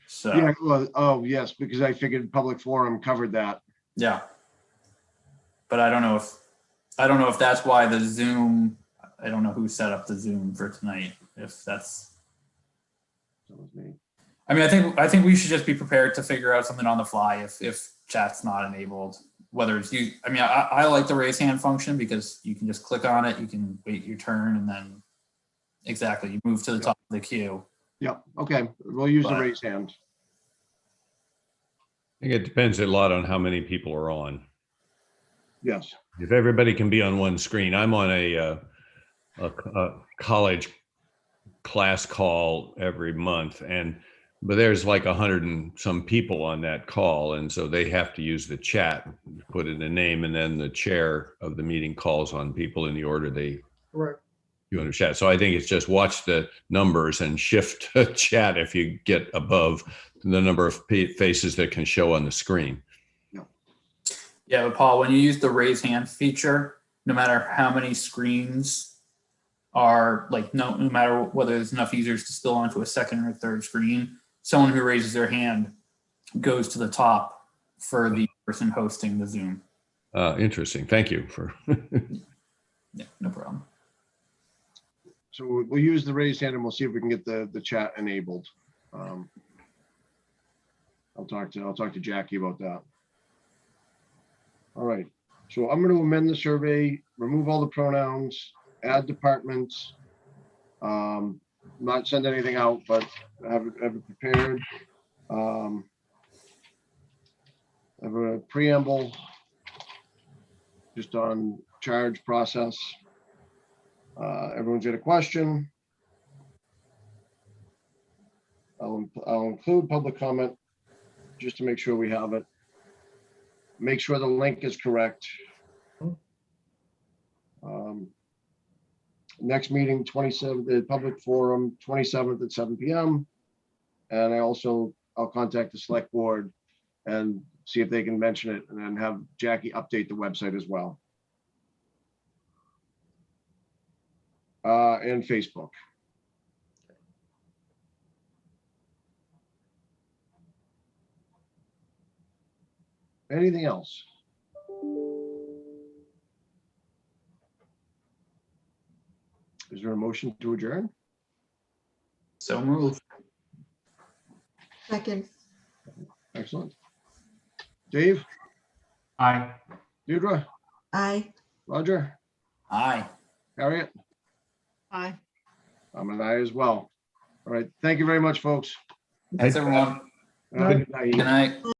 [SPEAKER 3] So,
[SPEAKER 1] Yeah. Well, oh yes, because I figured public forum covered that.
[SPEAKER 3] yeah. But I don't know if that's why the Zoom, I don't know who set up the Zoom for tonight, if that's.
[SPEAKER 1] That was me.
[SPEAKER 3] I mean, I think we should just be prepared to figure out something on the fly if chat's not enabled, whether it's you. I mean, I like the raise hand function because you can just click on it, you can wait your turn, and then exactly, you move to the top of the queue.
[SPEAKER 1] Yep. Okay. We'll use the
[SPEAKER 3] But-
[SPEAKER 1] raise hand.
[SPEAKER 5] I think it depends a lot on how many people are on.
[SPEAKER 1] Yes.
[SPEAKER 5] If everybody can be on one screen, I'm on a college class call every month, but there's like 100 and some people on that call, and so they have to use the chat, put in a name, and then the chair of the meeting calls on people in the order they
[SPEAKER 2] Correct.
[SPEAKER 5] You understand? So I think it's just watch the numbers and shift chat if you get above the number of faces that can show on the screen.
[SPEAKER 3] Yeah, but Paul, when you use the raise hand feature, no matter how many screens are like, no matter whether there's enough users to spill onto a second or third screen, someone who raises their hand goes to the top for the person hosting the Zoom.
[SPEAKER 5] Interesting. Thank you for.
[SPEAKER 3] Yeah, no problem.
[SPEAKER 1] So we'll use the raised hand and we'll see if we can get the chat enabled. I'll talk to Jackie about that. All right, so I'm going to amend the survey, remove all the pronouns, add departments. Not send anything out, but have it prepared. Have a preamble just on charge process. Everyone's got a question. I'll include public comment just to make sure we have it. Make sure the link is correct. Next meeting, 27th, the public forum, 27th at 7 p.m. And I'll contact the select board and see if they can mention it, and then have Jackie update the website as well. And Facebook. Anything else? Is there a motion to adjourn?
[SPEAKER 3] So move.
[SPEAKER 4] Second.
[SPEAKER 1] Excellent. Dave,
[SPEAKER 6] Aye.
[SPEAKER 1] Deirdre,
[SPEAKER 4] Aye.
[SPEAKER 1] Roger,
[SPEAKER 3] Aye.
[SPEAKER 1] Harriet,
[SPEAKER 7] Aye.
[SPEAKER 1] I'm an aye as well. All right, thank you very much, folks.
[SPEAKER 3] Thanks, everyone.
[SPEAKER 1] Good night.
[SPEAKER 3] Good night.